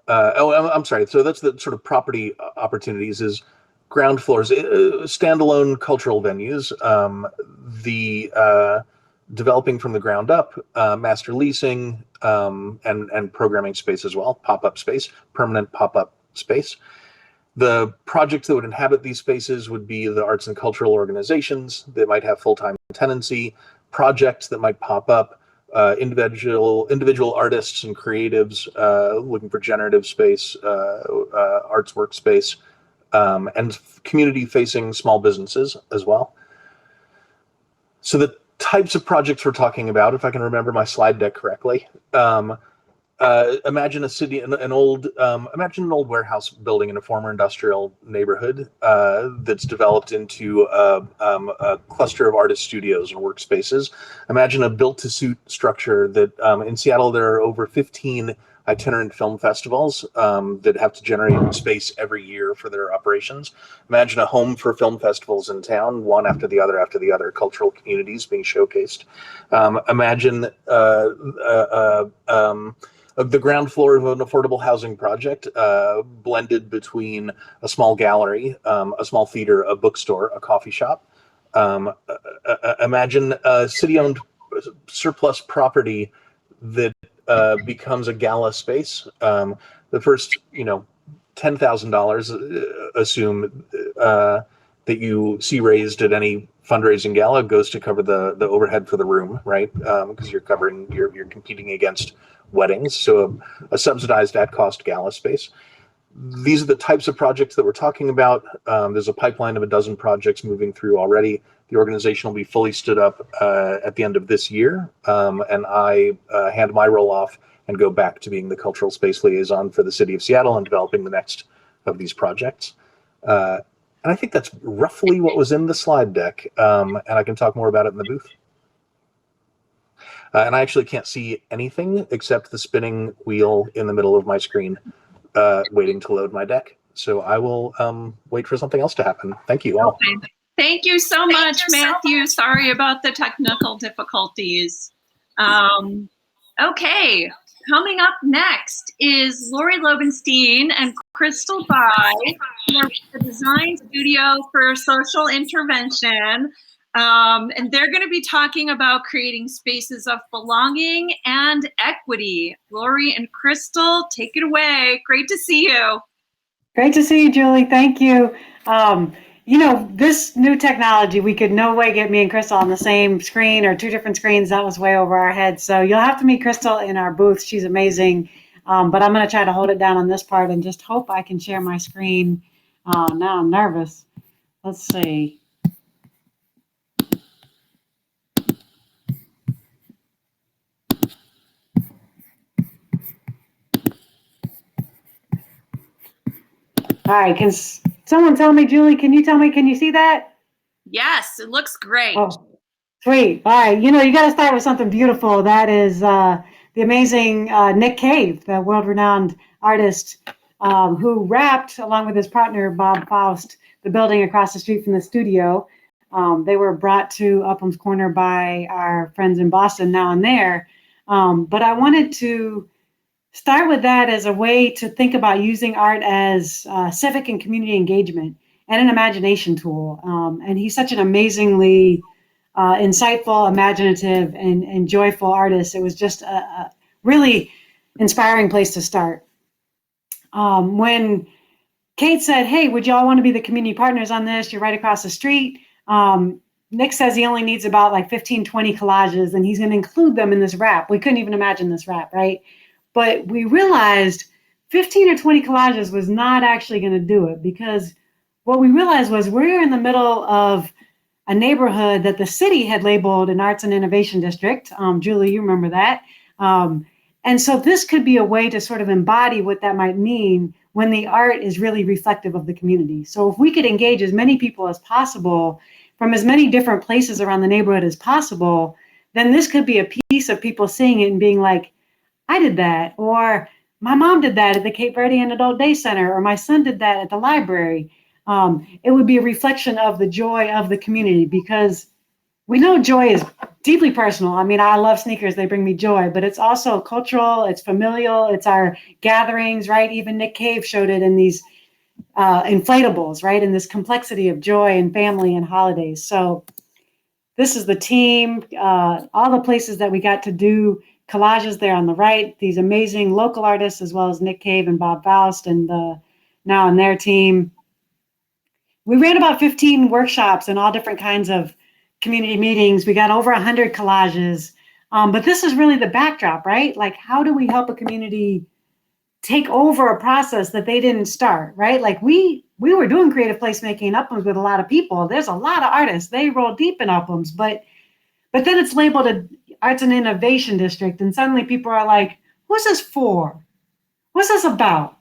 I'm sorry. So that's the sort of property opportunities is ground floors, standalone cultural venues, developing from the ground up, master leasing, and programming space as well, pop-up space, permanent pop-up space. The projects that would inhabit these spaces would be the arts and cultural organizations that might have full-time tenancy, projects that might pop up, individual artists and creatives looking for generative space, arts workspace, and community-facing small businesses as well. So the types of projects we're talking about, if I can remember my slide deck correctly, imagine a city, imagine an old warehouse building in a former industrial neighborhood that's developed into a cluster of artist studios and workspaces. Imagine a built-to-suit structure that in Seattle there are over 15 itinerant film festivals that have to generate space every year for their operations. Imagine a home for film festivals in town, one after the other, cultural communities being showcased. Imagine the ground floor of an affordable housing project, blended between a small gallery, a small theater, a bookstore, a coffee shop. Imagine a city-owned surplus property that becomes a gala space. The first, $10,000, assume that you see raised at any fundraising gala goes to cover the overhead for the room, right? Because you're competing against weddings, so a subsidized at-cost gala space. These are the types of projects that we're talking about. There's a pipeline of a dozen projects moving through already. The organization will be fully stood up at the end of this year, and I hand my role off and go back to being the cultural space liaison for the city of Seattle and developing the next of these projects. And I think that's roughly what was in the slide deck, and I can talk more about it in the booth. And I actually can't see anything except the spinning wheel in the middle of my screen, waiting to load my deck. So I will wait for something else to happen. Thank you all. Okay. Thank you so much, Matthew. Sorry about the technical difficulties. Okay, coming up next is Lori Lobenstein and Crystal Bai, who are the design studio for social intervention. And they're going to be talking about creating spaces of belonging and equity. Lori and Crystal, take it away. Great to see you. Great to see you, Julie. Thank you. This new technology, we could no way get me and Crystal on the same screen or two different screens. That was way over our heads. So you'll have to meet Crystal in our booth. She's amazing. But I'm going to try to hold it down on this part and just hope I can share my screen. Now I'm nervous. Let's see. All right, can someone tell me, Julie, can you see that? Yes, it looks great. Oh, sweet. All right, you got to start with something beautiful. That is the amazing Nick Cave, the world-renowned artist who wrapped, along with his partner, Bob Faust, the building across the street from the studio. They were brought to Upham's Corner by our friends in Boston Now and There. But I wanted to start with that as a way to think about using art as civic and community engagement and an imagination tool. And he's such an amazingly insightful, imaginative, and joyful artist. It was just a really inspiring place to start. When Kate said, hey, would y'all want to be the community partners on this? You're right across the street. Nick says he only needs about like 15, 20 collages, and he's going to include them in this wrap. We couldn't even imagine this wrap, right? But we realized 15 or 20 collages was not actually going to do it, because what we realized was we're in the middle of a neighborhood that the city had labeled an Arts and Innovation District. Julie, you remember that. And so this could be a way to sort of embody what that might mean when the art is really reflective of the community. So if we could engage as many people as possible from as many different places around the neighborhood as possible, then this could be a piece of people seeing it and being like, I did that, or my mom did that at the Cape Verdean Adult Day Center, or my son did that at the library. It would be a reflection of the joy of the community, because we know joy is deeply personal. I mean, I love sneakers, they bring me joy, but it's also cultural, it's familial, it's our gatherings, right? Even Nick Cave showed it in these inflatables, right? In this complexity of joy and family and holidays. So this is the team, all the places that we got to do collages there on the right, these amazing local artists, as well as Nick Cave and Bob Faust and Now and their team. We ran about 15 workshops and all different kinds of community meetings. We got over 100 collages, but this is really the backdrop, right? Like, how do we help a community take over a process that they didn't start, right? Like we were doing creative placemaking in Uplands with a lot of people. There's a lot of artists, they roll deep in Uplands, but then it's labeled an Arts and Innovation District, and suddenly people are like, what's this for? What's this about?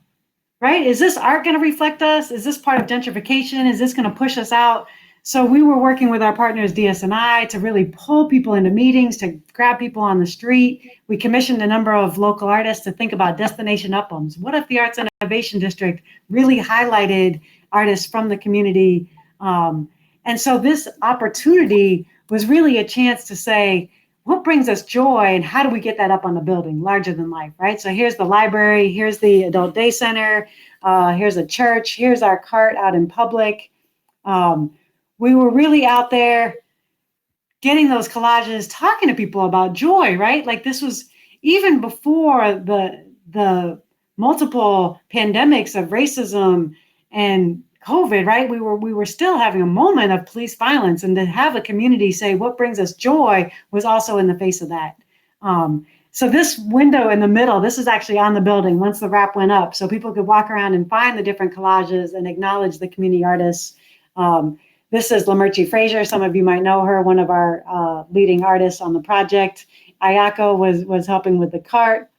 Right? Is this art going to reflect us? Is this part of gentrification? Is this going to push us out? So we were working with our partners, DS&I, to really pull people into meetings, to grab people on the street. We commissioned a number of local artists to think about Destination Uplands. What if the Arts and Innovation District really highlighted artists from the community? And so this opportunity was really a chance to say, what brings us joy and how do we get that up on the building, larger than life, right? So here's the library, here's the adult day center, here's a church, here's our cart out in public. We were really out there getting those collages, talking to people about joy, right? Like this was even before the multiple pandemics of racism and COVID, right? We were still having a moment of police violence, and to have a community say what brings us joy was also in the face of that. So this window in the middle, this is actually on the building once the wrap went up, so people could walk around and find the different collages and acknowledge the community artists. This is Lamerchi Frazier. Some of you might know her, one of our leading artists on the project. Ayako was helping with the cart.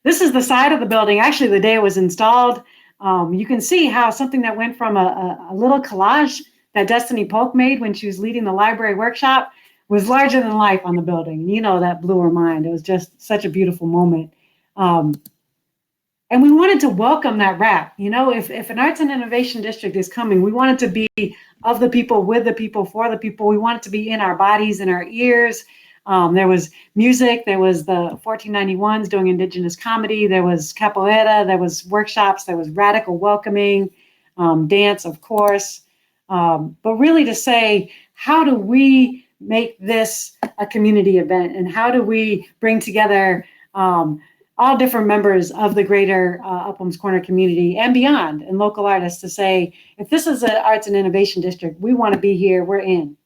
This is the side of the building. Actually, the day it was installed, you can see how something that went from a little collage that Destiny Polk made when she was leading the library workshop was larger than life on the building. You know, that blew her mind. It was just such a beautiful moment. And we wanted to welcome that wrap. You know, if an Arts and Innovation District is coming, we want it to be of the people, with the people, for the people. We want it to be in our bodies, in our ears. There was music, there was the 1491s doing Indigenous comedy, there was capoeira, there was workshops, there was radical welcoming, dance, of course. But really to say, how do we make this a community event, and how do we bring together all different members of the greater Uplands Corner community and beyond, and local artists to say, if this is an Arts and Innovation District, we want to be here, we're in.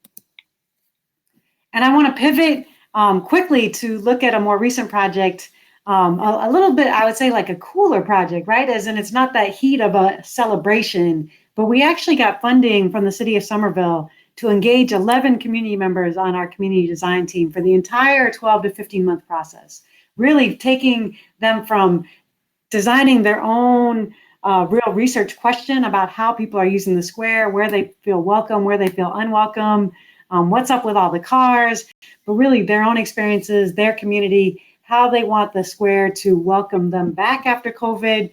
And I want to pivot quickly to look at a more recent project, a little bit, I would say, like a cooler project, right? As in, it's not that heat of a celebration, but we actually got funding from the city of Somerville to engage 11 community members on our community design team for the entire 12 to 15 month process, really taking them from designing their own real research question about how people are using the square, where they feel welcome, where they feel unwelcome, what's up with all the cars, but really their own experiences, their community, how they want the square to welcome them back after COVID.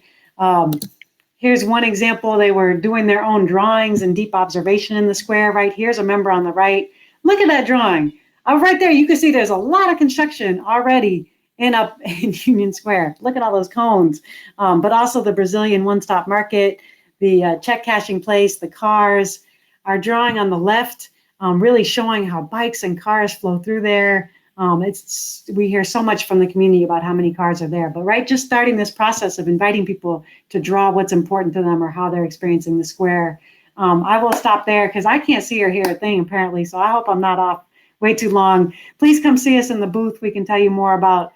Here's one example. They were doing their own drawings and deep observation in the square, right? Here's a member on the right. Look at that drawing. Right there, you can see there's a lot of construction already in Union Square. Look at all those cones, but also the Brazilian one-stop market, the check cashing place, the cars. Our drawing on the left, really showing how bikes and cars flow through there. We hear so much from the community about how many cars are there, but right, just starting this process of inviting people to draw what's important to them or how they're experiencing the square. I will stop there because I can't see or hear a thing apparently, so I hope I'm not off way too long. Please come see us in the booth. We can tell you more about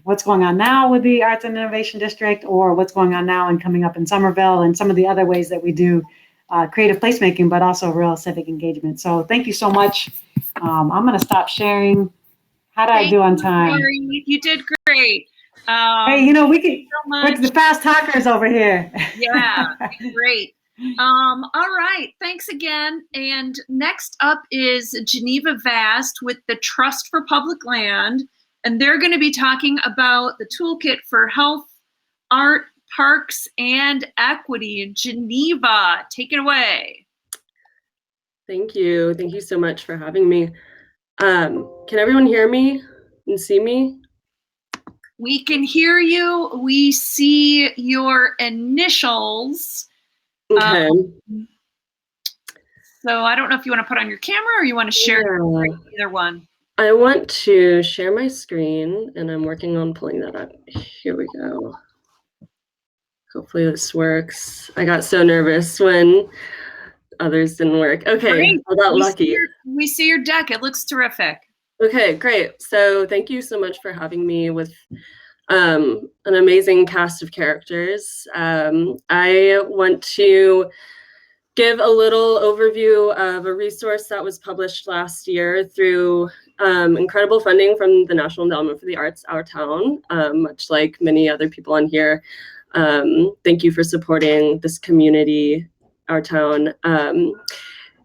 what's going on now with the Arts and Innovation District, or what's going on now and coming up in Somerville, and some of the other ways that we do creative placemaking, but also real civic engagement. So thank you so much. I'm going to stop sharing. How did I do on time? You did great. Hey, you know, we're the fast talkers over here. Yeah, great. All right, thanks again. And next up is Geneva Vast with the Trust for Public Land, and they're going to be talking about the toolkit for health, art, parks, and equity. Geneva, take it away. Thank you. Thank you so much for having me. Can everyone hear me and see me? We can hear you. We see your initials. Okay. So I don't know if you want to put on your camera or you want to share either one. I want to share my screen, and I'm working on pulling that up. Here we go. Hopefully this works. I got so nervous when others didn't work. Okay, great. I got lucky. We see your deck. It looks terrific. Okay, great. So thank you so much for having me with an amazing cast of characters. I want to give a little overview of a resource that was published last year through incredible funding from the National Endowment for the Arts, Our Town, much like many other people on here. Thank you for supporting this community, Our Town.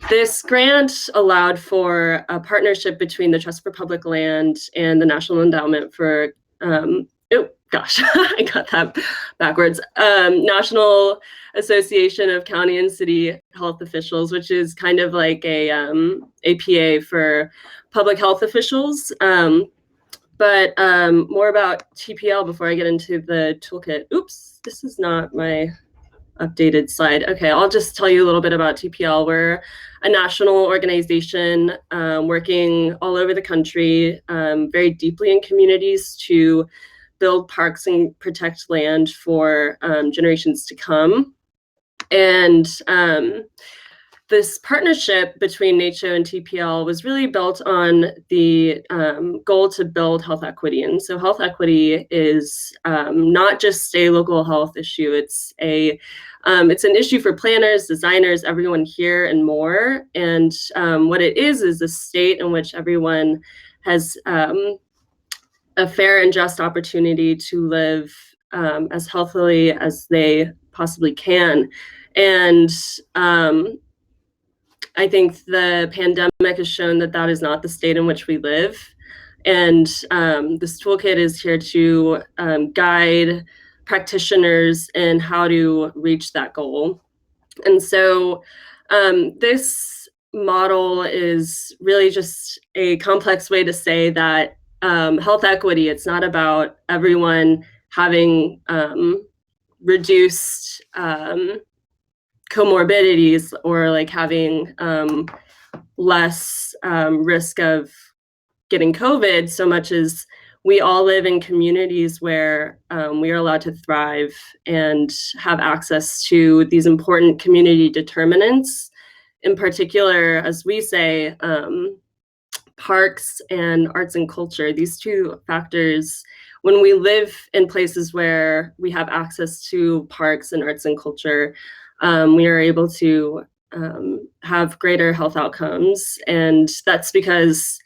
This grant allowed for a partnership between the Trust for Public Land and the National Endowment for, oh gosh, I got that backwards, National Association of County and City Health Officials, which is kind of like a APA for public health officials. But more about TPL before I get into the toolkit. Oops, this is not my updated slide. Okay, I'll just tell you a little bit about TPL. We're a national organization working all over the country, very deeply in communities to build parks and protect land for generations to come. And this partnership between NACCHO and TPL was really built on the goal to build health equity. And so health equity is not just a local health issue. It's an issue for planners, designers, everyone here and more. And what it is a state in which everyone has a fair and just opportunity to live as healthily as they possibly can. And I think the pandemic has shown that that is not the state in which we live. And this toolkit is here to guide practitioners in how to reach that goal. And so this model is really just a complex way to say that health equity, it's not about everyone having reduced comorbidities or like having less risk of getting COVID, so much as we all live in communities where we are allowed to thrive and have access to these important community determinants. In particular, as we say, parks and arts and culture, these two factors, when we live in places where we have access to parks and arts and culture, we are able to have greater health outcomes. And that's because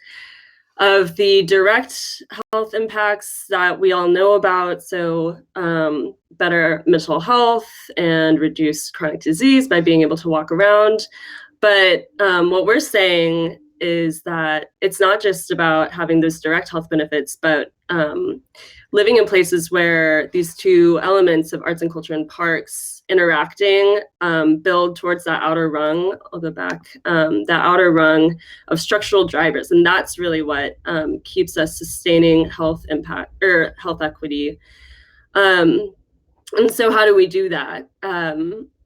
of the direct health impacts that we all know about. So better mental health and reduced chronic disease by being able to walk around. But what we're saying is that it's not just about having those direct health benefits, but living in places where these two elements of arts and culture and parks interacting build towards that outer rung, I'll go back, that outer rung of structural drivers. And that's really what keeps us sustaining health impact or health equity. And so how do we do that?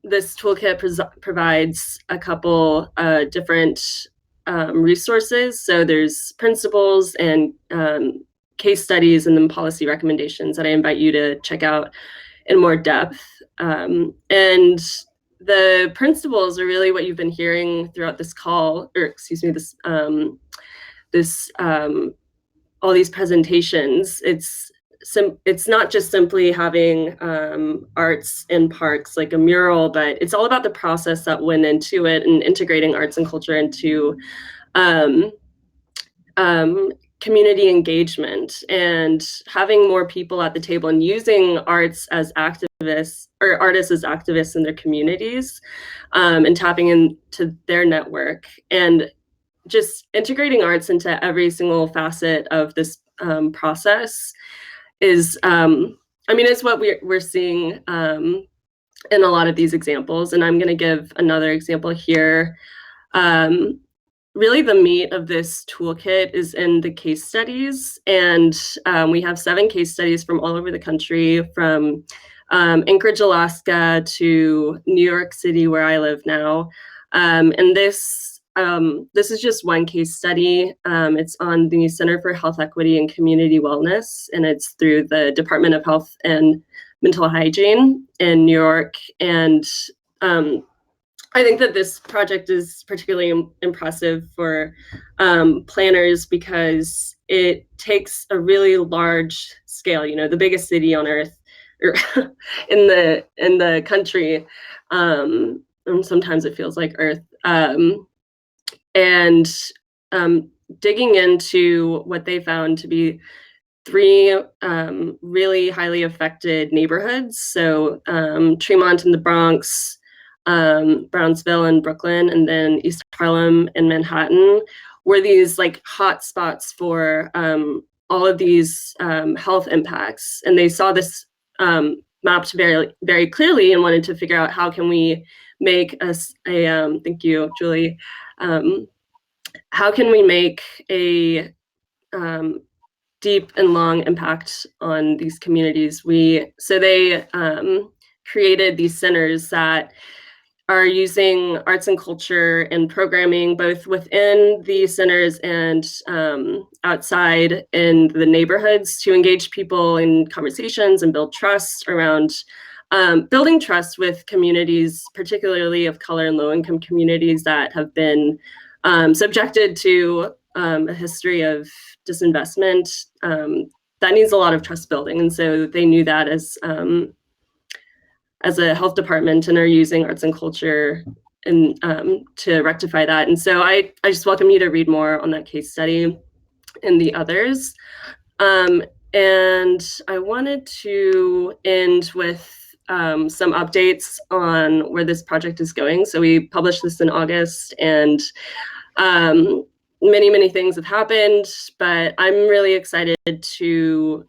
This toolkit provides a couple different resources. So there's principles and case studies and then policy recommendations that I invite you to check out in more depth. And the principles are really what you've been hearing throughout this call, or excuse me, all these presentations. It's not just simply having arts in parks like a mural, but it's all about the process that went into it and integrating arts and culture into community engagement and having more people at the table and using arts as activists or artists as activists in their communities, and tapping into their network and just integrating arts into every single facet of this process is, it's what we're seeing in a lot of these examples. And I'm going to give another example here. Really, the meat of this toolkit is in the case studies. And we have 7 case studies from all over the country, from Anchorage, Alaska to New York City, where I live now. And this is just one case study. It's on the Center for Health Equity and Community Wellness, and it's through the Department of Health and Mental Hygiene in New York. And I think that this project is particularly impressive for planners because it takes a really large scale, the biggest city on earth or in the country. And sometimes it feels like earth. And digging into what they found to be 3 really highly affected neighborhoods. So Tremont in the Bronx, Brownsville and Brooklyn, and then East Harlem and Manhattan were these like hot spots for all of these health impacts. And they saw this mapped very, very clearly and wanted to figure out how can we make thank you, Julie. How can we make a deep and long impact on these communities? So they created these centers that are using arts and culture and programming both within the centers and outside in the neighborhoods to engage people in conversations and build trust around building trust with communities, particularly of color and low-income communities that have been subjected to a history of disinvestment that needs a lot of trust building. And so they knew that as a health department and are using arts and culture and to rectify that. And so I just welcome you to read more on that case study and the others. And I wanted to end with some updates on where this project is going. So we published this in August, and many things have happened, but I'm really excited to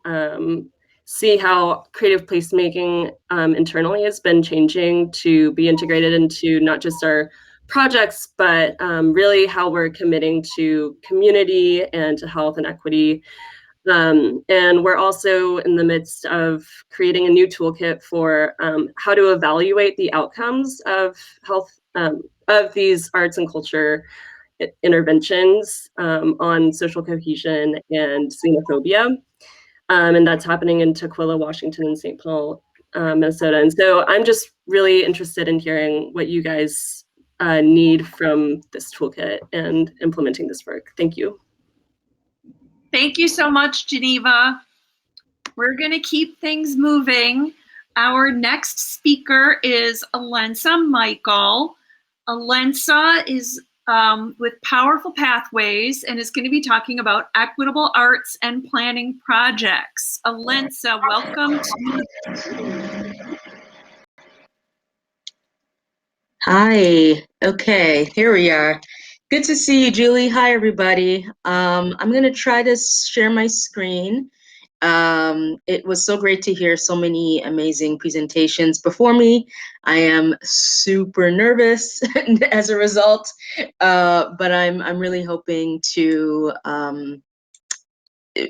see how creative placemaking internally has been changing to be integrated into not just our projects, but really how we're committing to community and to health and equity. And we're also in the midst of creating a new toolkit for how to evaluate the outcomes of health of these arts and culture interventions on social cohesion and xenophobia. And that's happening in Tukwila, Washington, and St. Paul, Minnesota. And so I'm just really interested in hearing what you guys need from this toolkit and implementing this work. Thank you. Thank you so much, Geneva. We're going to keep things moving. Our next speaker is Alensa Michael. Alensa is with Powerful Pathways and is going to be talking about equitable arts and planning projects. Alensa, welcome to. Hi. Okay, here we are. Good to see you, Julie. Hi, everybody. I'm going to try to share my screen. It was so great to hear so many amazing presentations before me. I am super nervous as a result, but I'm really hoping to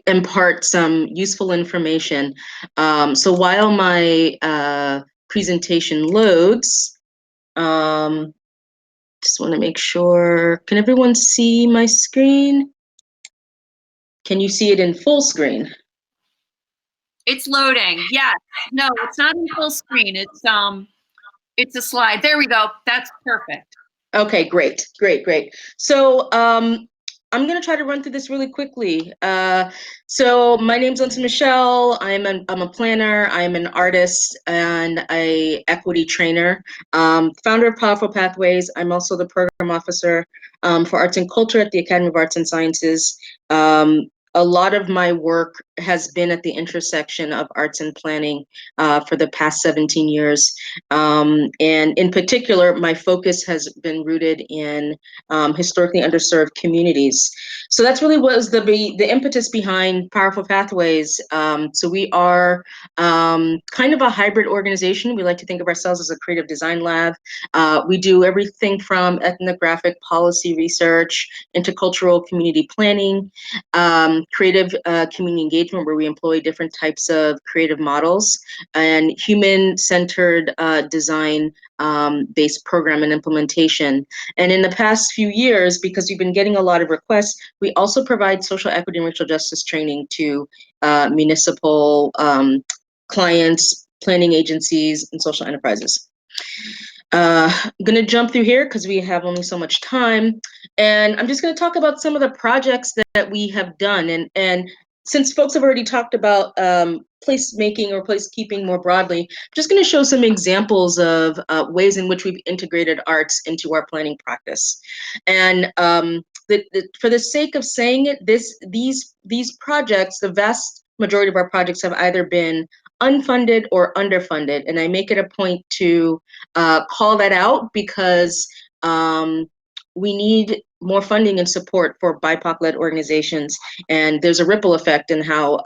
impart some useful information. So while my presentation loads, Just want to make sure. Can everyone see my screen? Can you see it in full screen? It's loading. Yes. No, it's not in full screen. It's a slide. There we go. That's perfect. Okay, great. So I'm going to try to run through this really quickly. So my name's Lindsay Michelle. I'm a planner. I'm an artist and a equity trainer. Founder of Powerful Pathways. I'm also the program officer for arts and culture at the Academy of Arts and Sciences. A lot of my work has been at the intersection of arts and planning for the past 17 years. And in particular, my focus has been rooted in historically underserved communities. So that's really what was the impetus behind Powerful Pathways. So we are kind of a hybrid organization. We like to think of ourselves as a creative design lab. We do everything from ethnographic policy research, intercultural community planning, creative community engagement, where we employ different types of creative models, and human-centered design based program and implementation. And in the past few years, because we've been getting a lot of requests, we also provide social equity and racial justice training to municipal clients, planning agencies, and social enterprises. I'm going to jump through here because we have only so much time. And I'm just going to talk about some of the projects that we have done. And since folks have already talked about placemaking or placekeeping more broadly, I'm just going to show some examples of ways in which we've integrated arts into our planning practice. And for the sake of saying it, these projects, the vast majority of our projects have either been unfunded or underfunded. And I make it a point to call that out because we need more funding and support for BIPOC-led organizations. And there's a ripple effect in how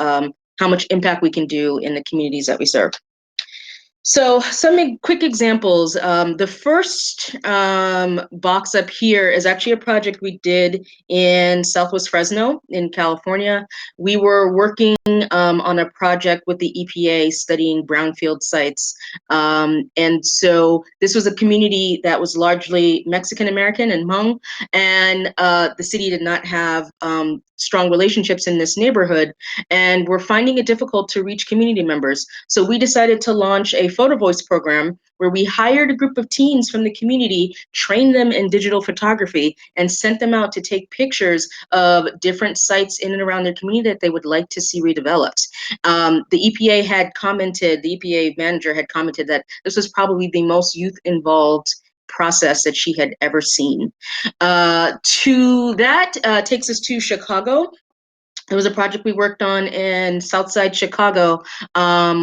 much impact we can do in the communities that we serve. So some quick examples. The first box up here is actually a project we did in Southwest Fresno in California. We were working on a project with the EPA studying brownfield sites. And so this was a community that was largely Mexican American and Hmong, and the city did not have strong relationships in this neighborhood, and we're finding it difficult to reach community members. So we decided to launch a photo voice program where we hired a group of teens from the community, trained them in digital photography, and sent them out to take pictures of different sites in and around their community that they would like to see redeveloped. The EPA manager had commented that this was probably the most youth-involved process that she had ever seen. To that takes us to Chicago. It was a project we worked on in Southside Chicago,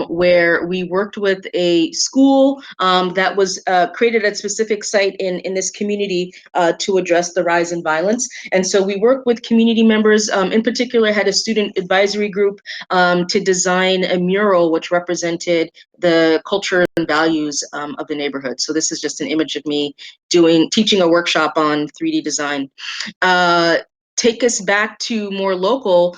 where we worked with a school that was created at a specific site in this community to address the rise in violence. And so we worked with community members, in particular had a student advisory group to design a mural which represented the culture and values of the neighborhood. So this is just an image of me teaching a workshop on 3D design. Take us back to more local.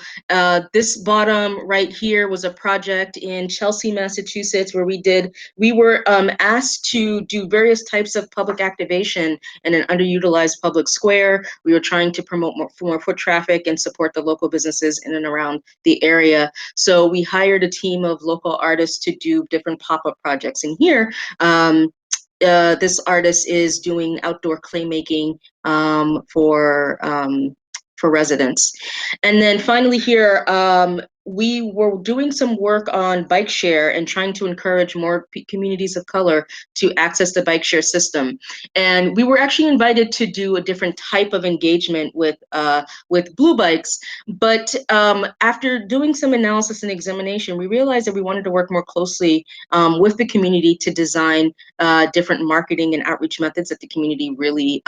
This bottom right here was a project in Chelsea, Massachusetts, where we were asked to do various types of public activation in an underutilized public square. We were trying to promote more foot traffic and support the local businesses in and around the area. So we hired a team of local artists to do different pop-up projects. And here, this artist is doing outdoor clay making for residents. And then finally here, we were doing some work on bike share and trying to encourage more communities of color to access the bike share system. And we were actually invited to do a different type of engagement with Blue Bikes. But after doing some analysis and examination, we realized that we wanted to work more closely with the community to design different marketing and outreach methods that the community really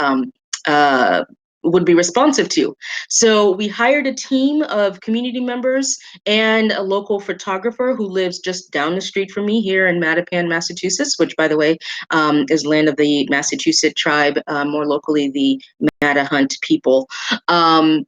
would be responsive to. So we hired a team of community members and a local photographer who lives just down the street from me here in Mattapan, Massachusetts, which, by the way, is land of the Massachusetts tribe, more locally the Mattahunt people. And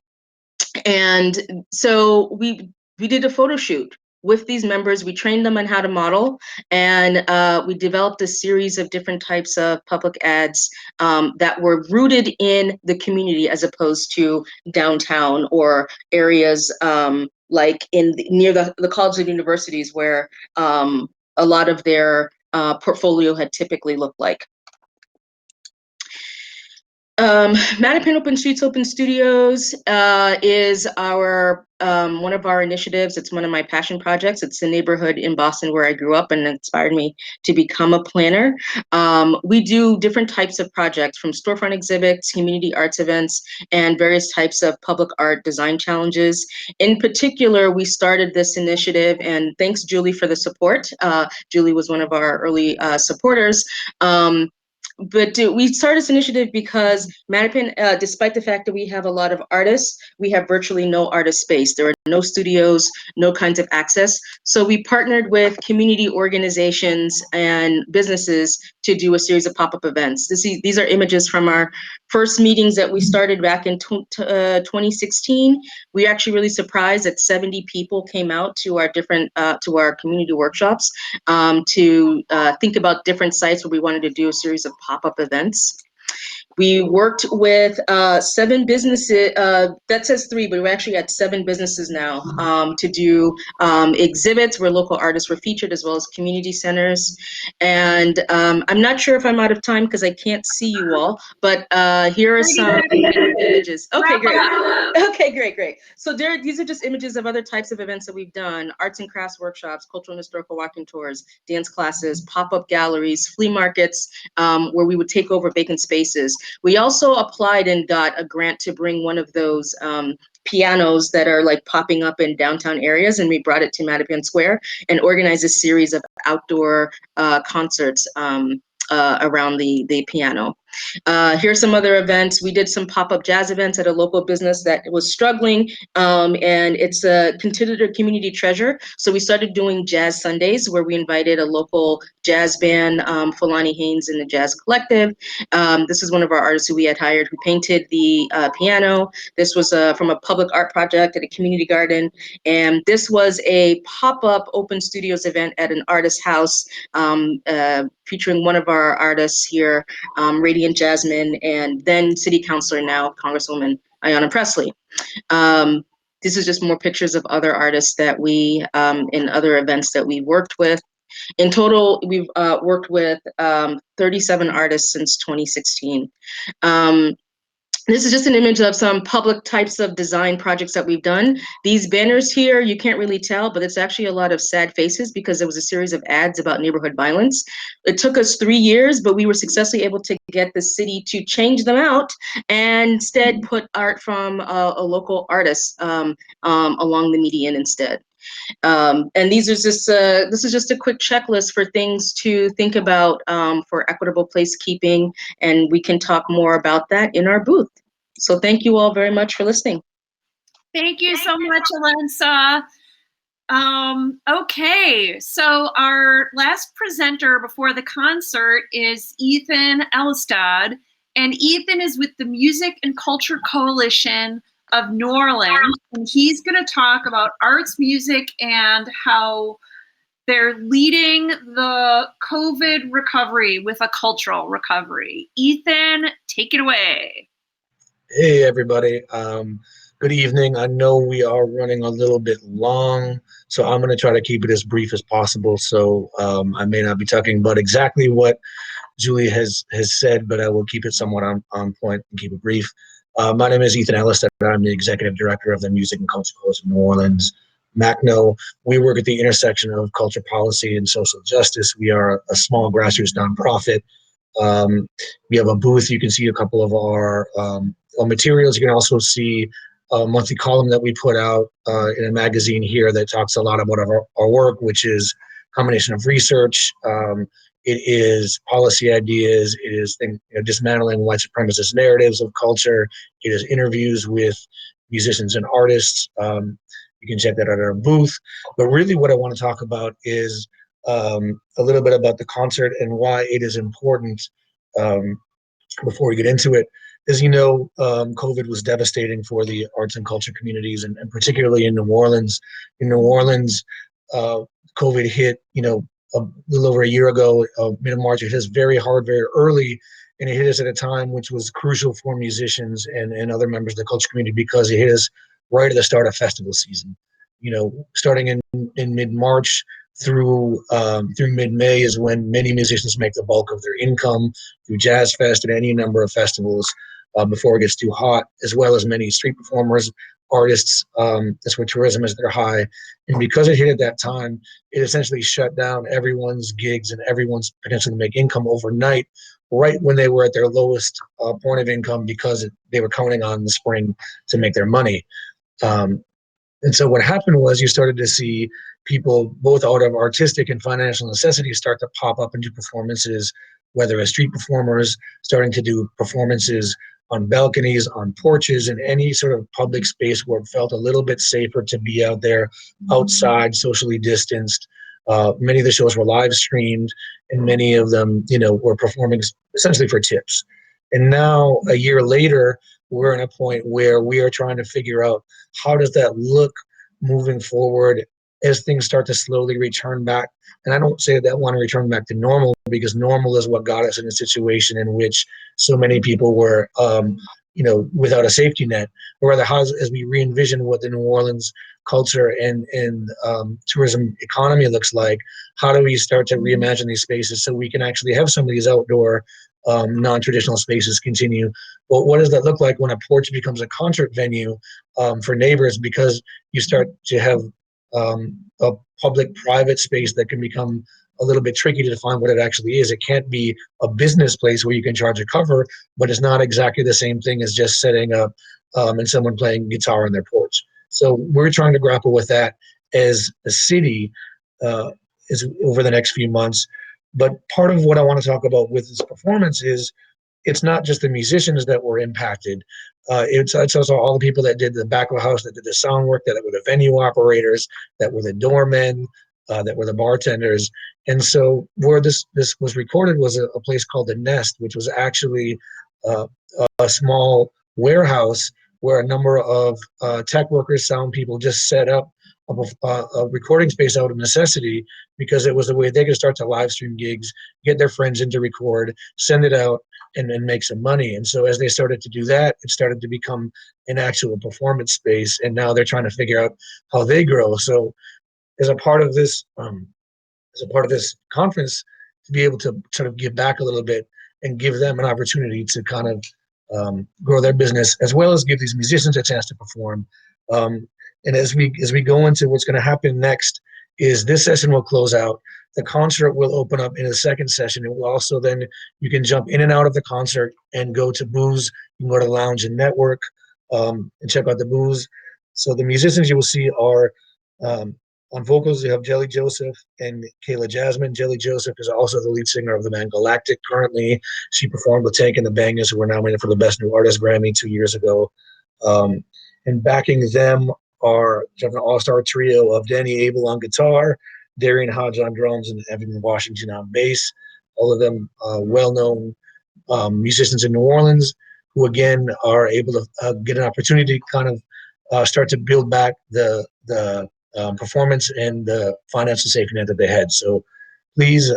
so we did a photo shoot with these members, we trained them on how to model, and we developed a series of different types of public ads that were rooted in the community as opposed to downtown or areas like near the colleges and universities where a lot of their portfolio had typically looked like. Mattapan Open Streets Open Studios is our one of our initiatives. It's one of my passion projects. It's a neighborhood in Boston where I grew up and inspired me to become a planner. We do different types of projects, from storefront exhibits, community arts events, and various types of public art design challenges. In particular, we started this initiative, and thanks Julie for the support. Julie was one of our early supporters. But we started this initiative because Mattapan, despite the fact that we have a lot of artists, we have virtually no artist space. There are no studios, no kinds of access. So we partnered with community organizations and businesses to do a series of pop-up events. These are images from our first meetings that we started back in 2016. We were actually really surprised that 70 people came out to our to our community workshops to think about different sites where we wanted to do a series of pop-up events. We worked with 7 businesses, that says 3, but we're actually at 7 businesses now to do exhibits where local artists were featured, as well as community centers. And I'm not sure if I'm out of time because I can't see you all, but here are some images. Okay, great. Okay, great. So these are just images of other types of events that we've done: arts and crafts workshops, cultural and historical walking tours, dance classes, pop-up galleries, flea markets, where we would take over vacant spaces. We also applied and got a grant to bring one of those pianos that are like popping up in downtown areas, and we brought it to Mattapan Square and organized a series of outdoor concerts around the piano. Here's some other events. We did some pop-up jazz events at a local business that was struggling, and it's considered a community treasure. So we started doing Jazz Sundays, where we invited a local jazz band, Fulani Haynes and the Jazz Collective. This is one of our artists who we had hired, who painted the piano. This was from a public art project at a community garden. And this was a pop-up open studios event at an artist's house, featuring one of our artists here, Radiant Jasmine, and then city councilor, now Congresswoman Ayanna Pressley. This is just more pictures of other artists that we, in other events that we worked with. In total, we've worked with 37 artists since 2016. This is just an image of some public types of design projects that we've done. These banners here, you can't really tell, but it's actually a lot of sad faces because there was a series of ads about neighborhood violence. It took us 3 years, but we were successfully able to get the city to change them out and instead put art from a local artist along the median instead. And these are just this is just a quick checklist for things to think about for equitable placekeeping, and we can talk more about that in our booth. So thank you all very much for listening. Thank you so much, Alensa. Okay, so our last presenter before the concert is Ethan Elistad, and Ethan is with the Music and Culture Coalition of New Orleans, and he's going to talk about arts, music, and how they're leading the COVID recovery with a cultural recovery. Ethan, take it away. Hey, everybody. Good evening. I know we are running a little bit long, so I'm going to try to keep it as brief as possible. So I may not be talking about exactly what Julie has said, but I will keep it somewhat on point and keep it brief. My name is Ethan Ellis. I'm the Executive Director of the Music and Culture Coalition of New Orleans, MaCCNO. We work at the intersection of culture policy and social justice. We are a small grassroots nonprofit. We have a booth. You can see a couple of our materials. You can also see a monthly column that we put out in a magazine here that talks a lot about our work, which is a combination of research. It is policy ideas. It is dismantling white supremacist narratives of culture. It is interviews with musicians and artists. You can check that out at our booth. But really what I want to talk about is a little bit about the concert and why it is important before we get into it. As you know, COVID was devastating for the arts and culture communities, and particularly in New Orleans. In New Orleans, COVID hit, a little over a year ago, mid-March. It hit us very hard, very early, and it hit us at a time which was crucial for musicians and other members of the culture community, because it hit us right at the start of festival season. Starting in mid-March through mid-May is when many musicians make the bulk of their income through Jazz Fest and any number of festivals before it gets too hot, as well as many street performers, artists. That's where tourism is at their high. And because it hit at that time, it essentially shut down everyone's gigs and everyone's potential to make income overnight, right when they were at their lowest point of income, because they were counting on the spring to make their money. And so what happened was you started to see people, both out of artistic and financial necessity, start to pop up and do performances, whether as street performers, starting to do performances on balconies, on porches, in any sort of public space where it felt a little bit safer to be out there, outside, socially distanced. Many of the shows were live streamed, and many of them, were performing essentially for tips. And now, a year later, we're in a point where we are trying to figure out, how does that look moving forward as things start to slowly return back? And I don't say that I want to return back to normal, because normal is what got us in a situation in which so many people were, without a safety net. Or rather, how, as we re-envision what the New Orleans culture and tourism economy looks like, how do we start to reimagine these spaces so we can actually have some of these outdoor non-traditional spaces continue? Well, what does that look like when a porch becomes a concert venue for neighbors, because you start to have a public-private space that can become a little bit tricky to define what it actually is. It can't be a business place where you can charge a cover, but it's not exactly the same thing as just setting up and someone playing guitar on their porch. So we're trying to grapple with that as a city is over the next few months. But part of what I want to talk about with this performance is, it's not just the musicians that were impacted. It's also all the people that did the back of the house, that did the sound work, that were the venue operators, that were the doormen, that were the bartenders. And so where this was recorded was a place called The Nest, which was actually a small warehouse where a number of tech workers, sound people just set up a recording space out of necessity, because it was the way they could start to live stream gigs, get their friends in to record, send it out, and then make some money. And so as they started to do that, it started to become an actual performance space. And now they're trying to figure out how they grow. So as a part of this conference, to be able to sort of give back a little bit and give them an opportunity to kind of grow their business, as well as give these musicians a chance to perform. And as we go into what's going to happen next, is this session will close out. The concert will open up in a second session. It will also then, you can jump in and out of the concert and go to booze. You can go to the lounge and network and check out the booze. So the musicians you will see are on vocals, you have Jelly Joseph and Kayla Jasmine. Jelly Joseph is also the lead singer of the band Galactic. Currently, she performed with Tank and the Bangers, who were nominated for the Best New Artist Grammy 2 years ago. And backing them are an all-star trio of Danny Abel on guitar, Darian Hodge on drums, and Evan Washington on bass. All of them well-known musicians in New Orleans, who again are able to get an opportunity to kind of start to build back the performance and the financial safety net that they had. So please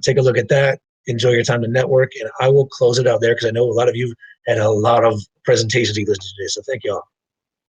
take a look at that. Enjoy your time to network, and I will close it out there, because I know a lot of you had a lot of presentations you listened to today. So thank you all.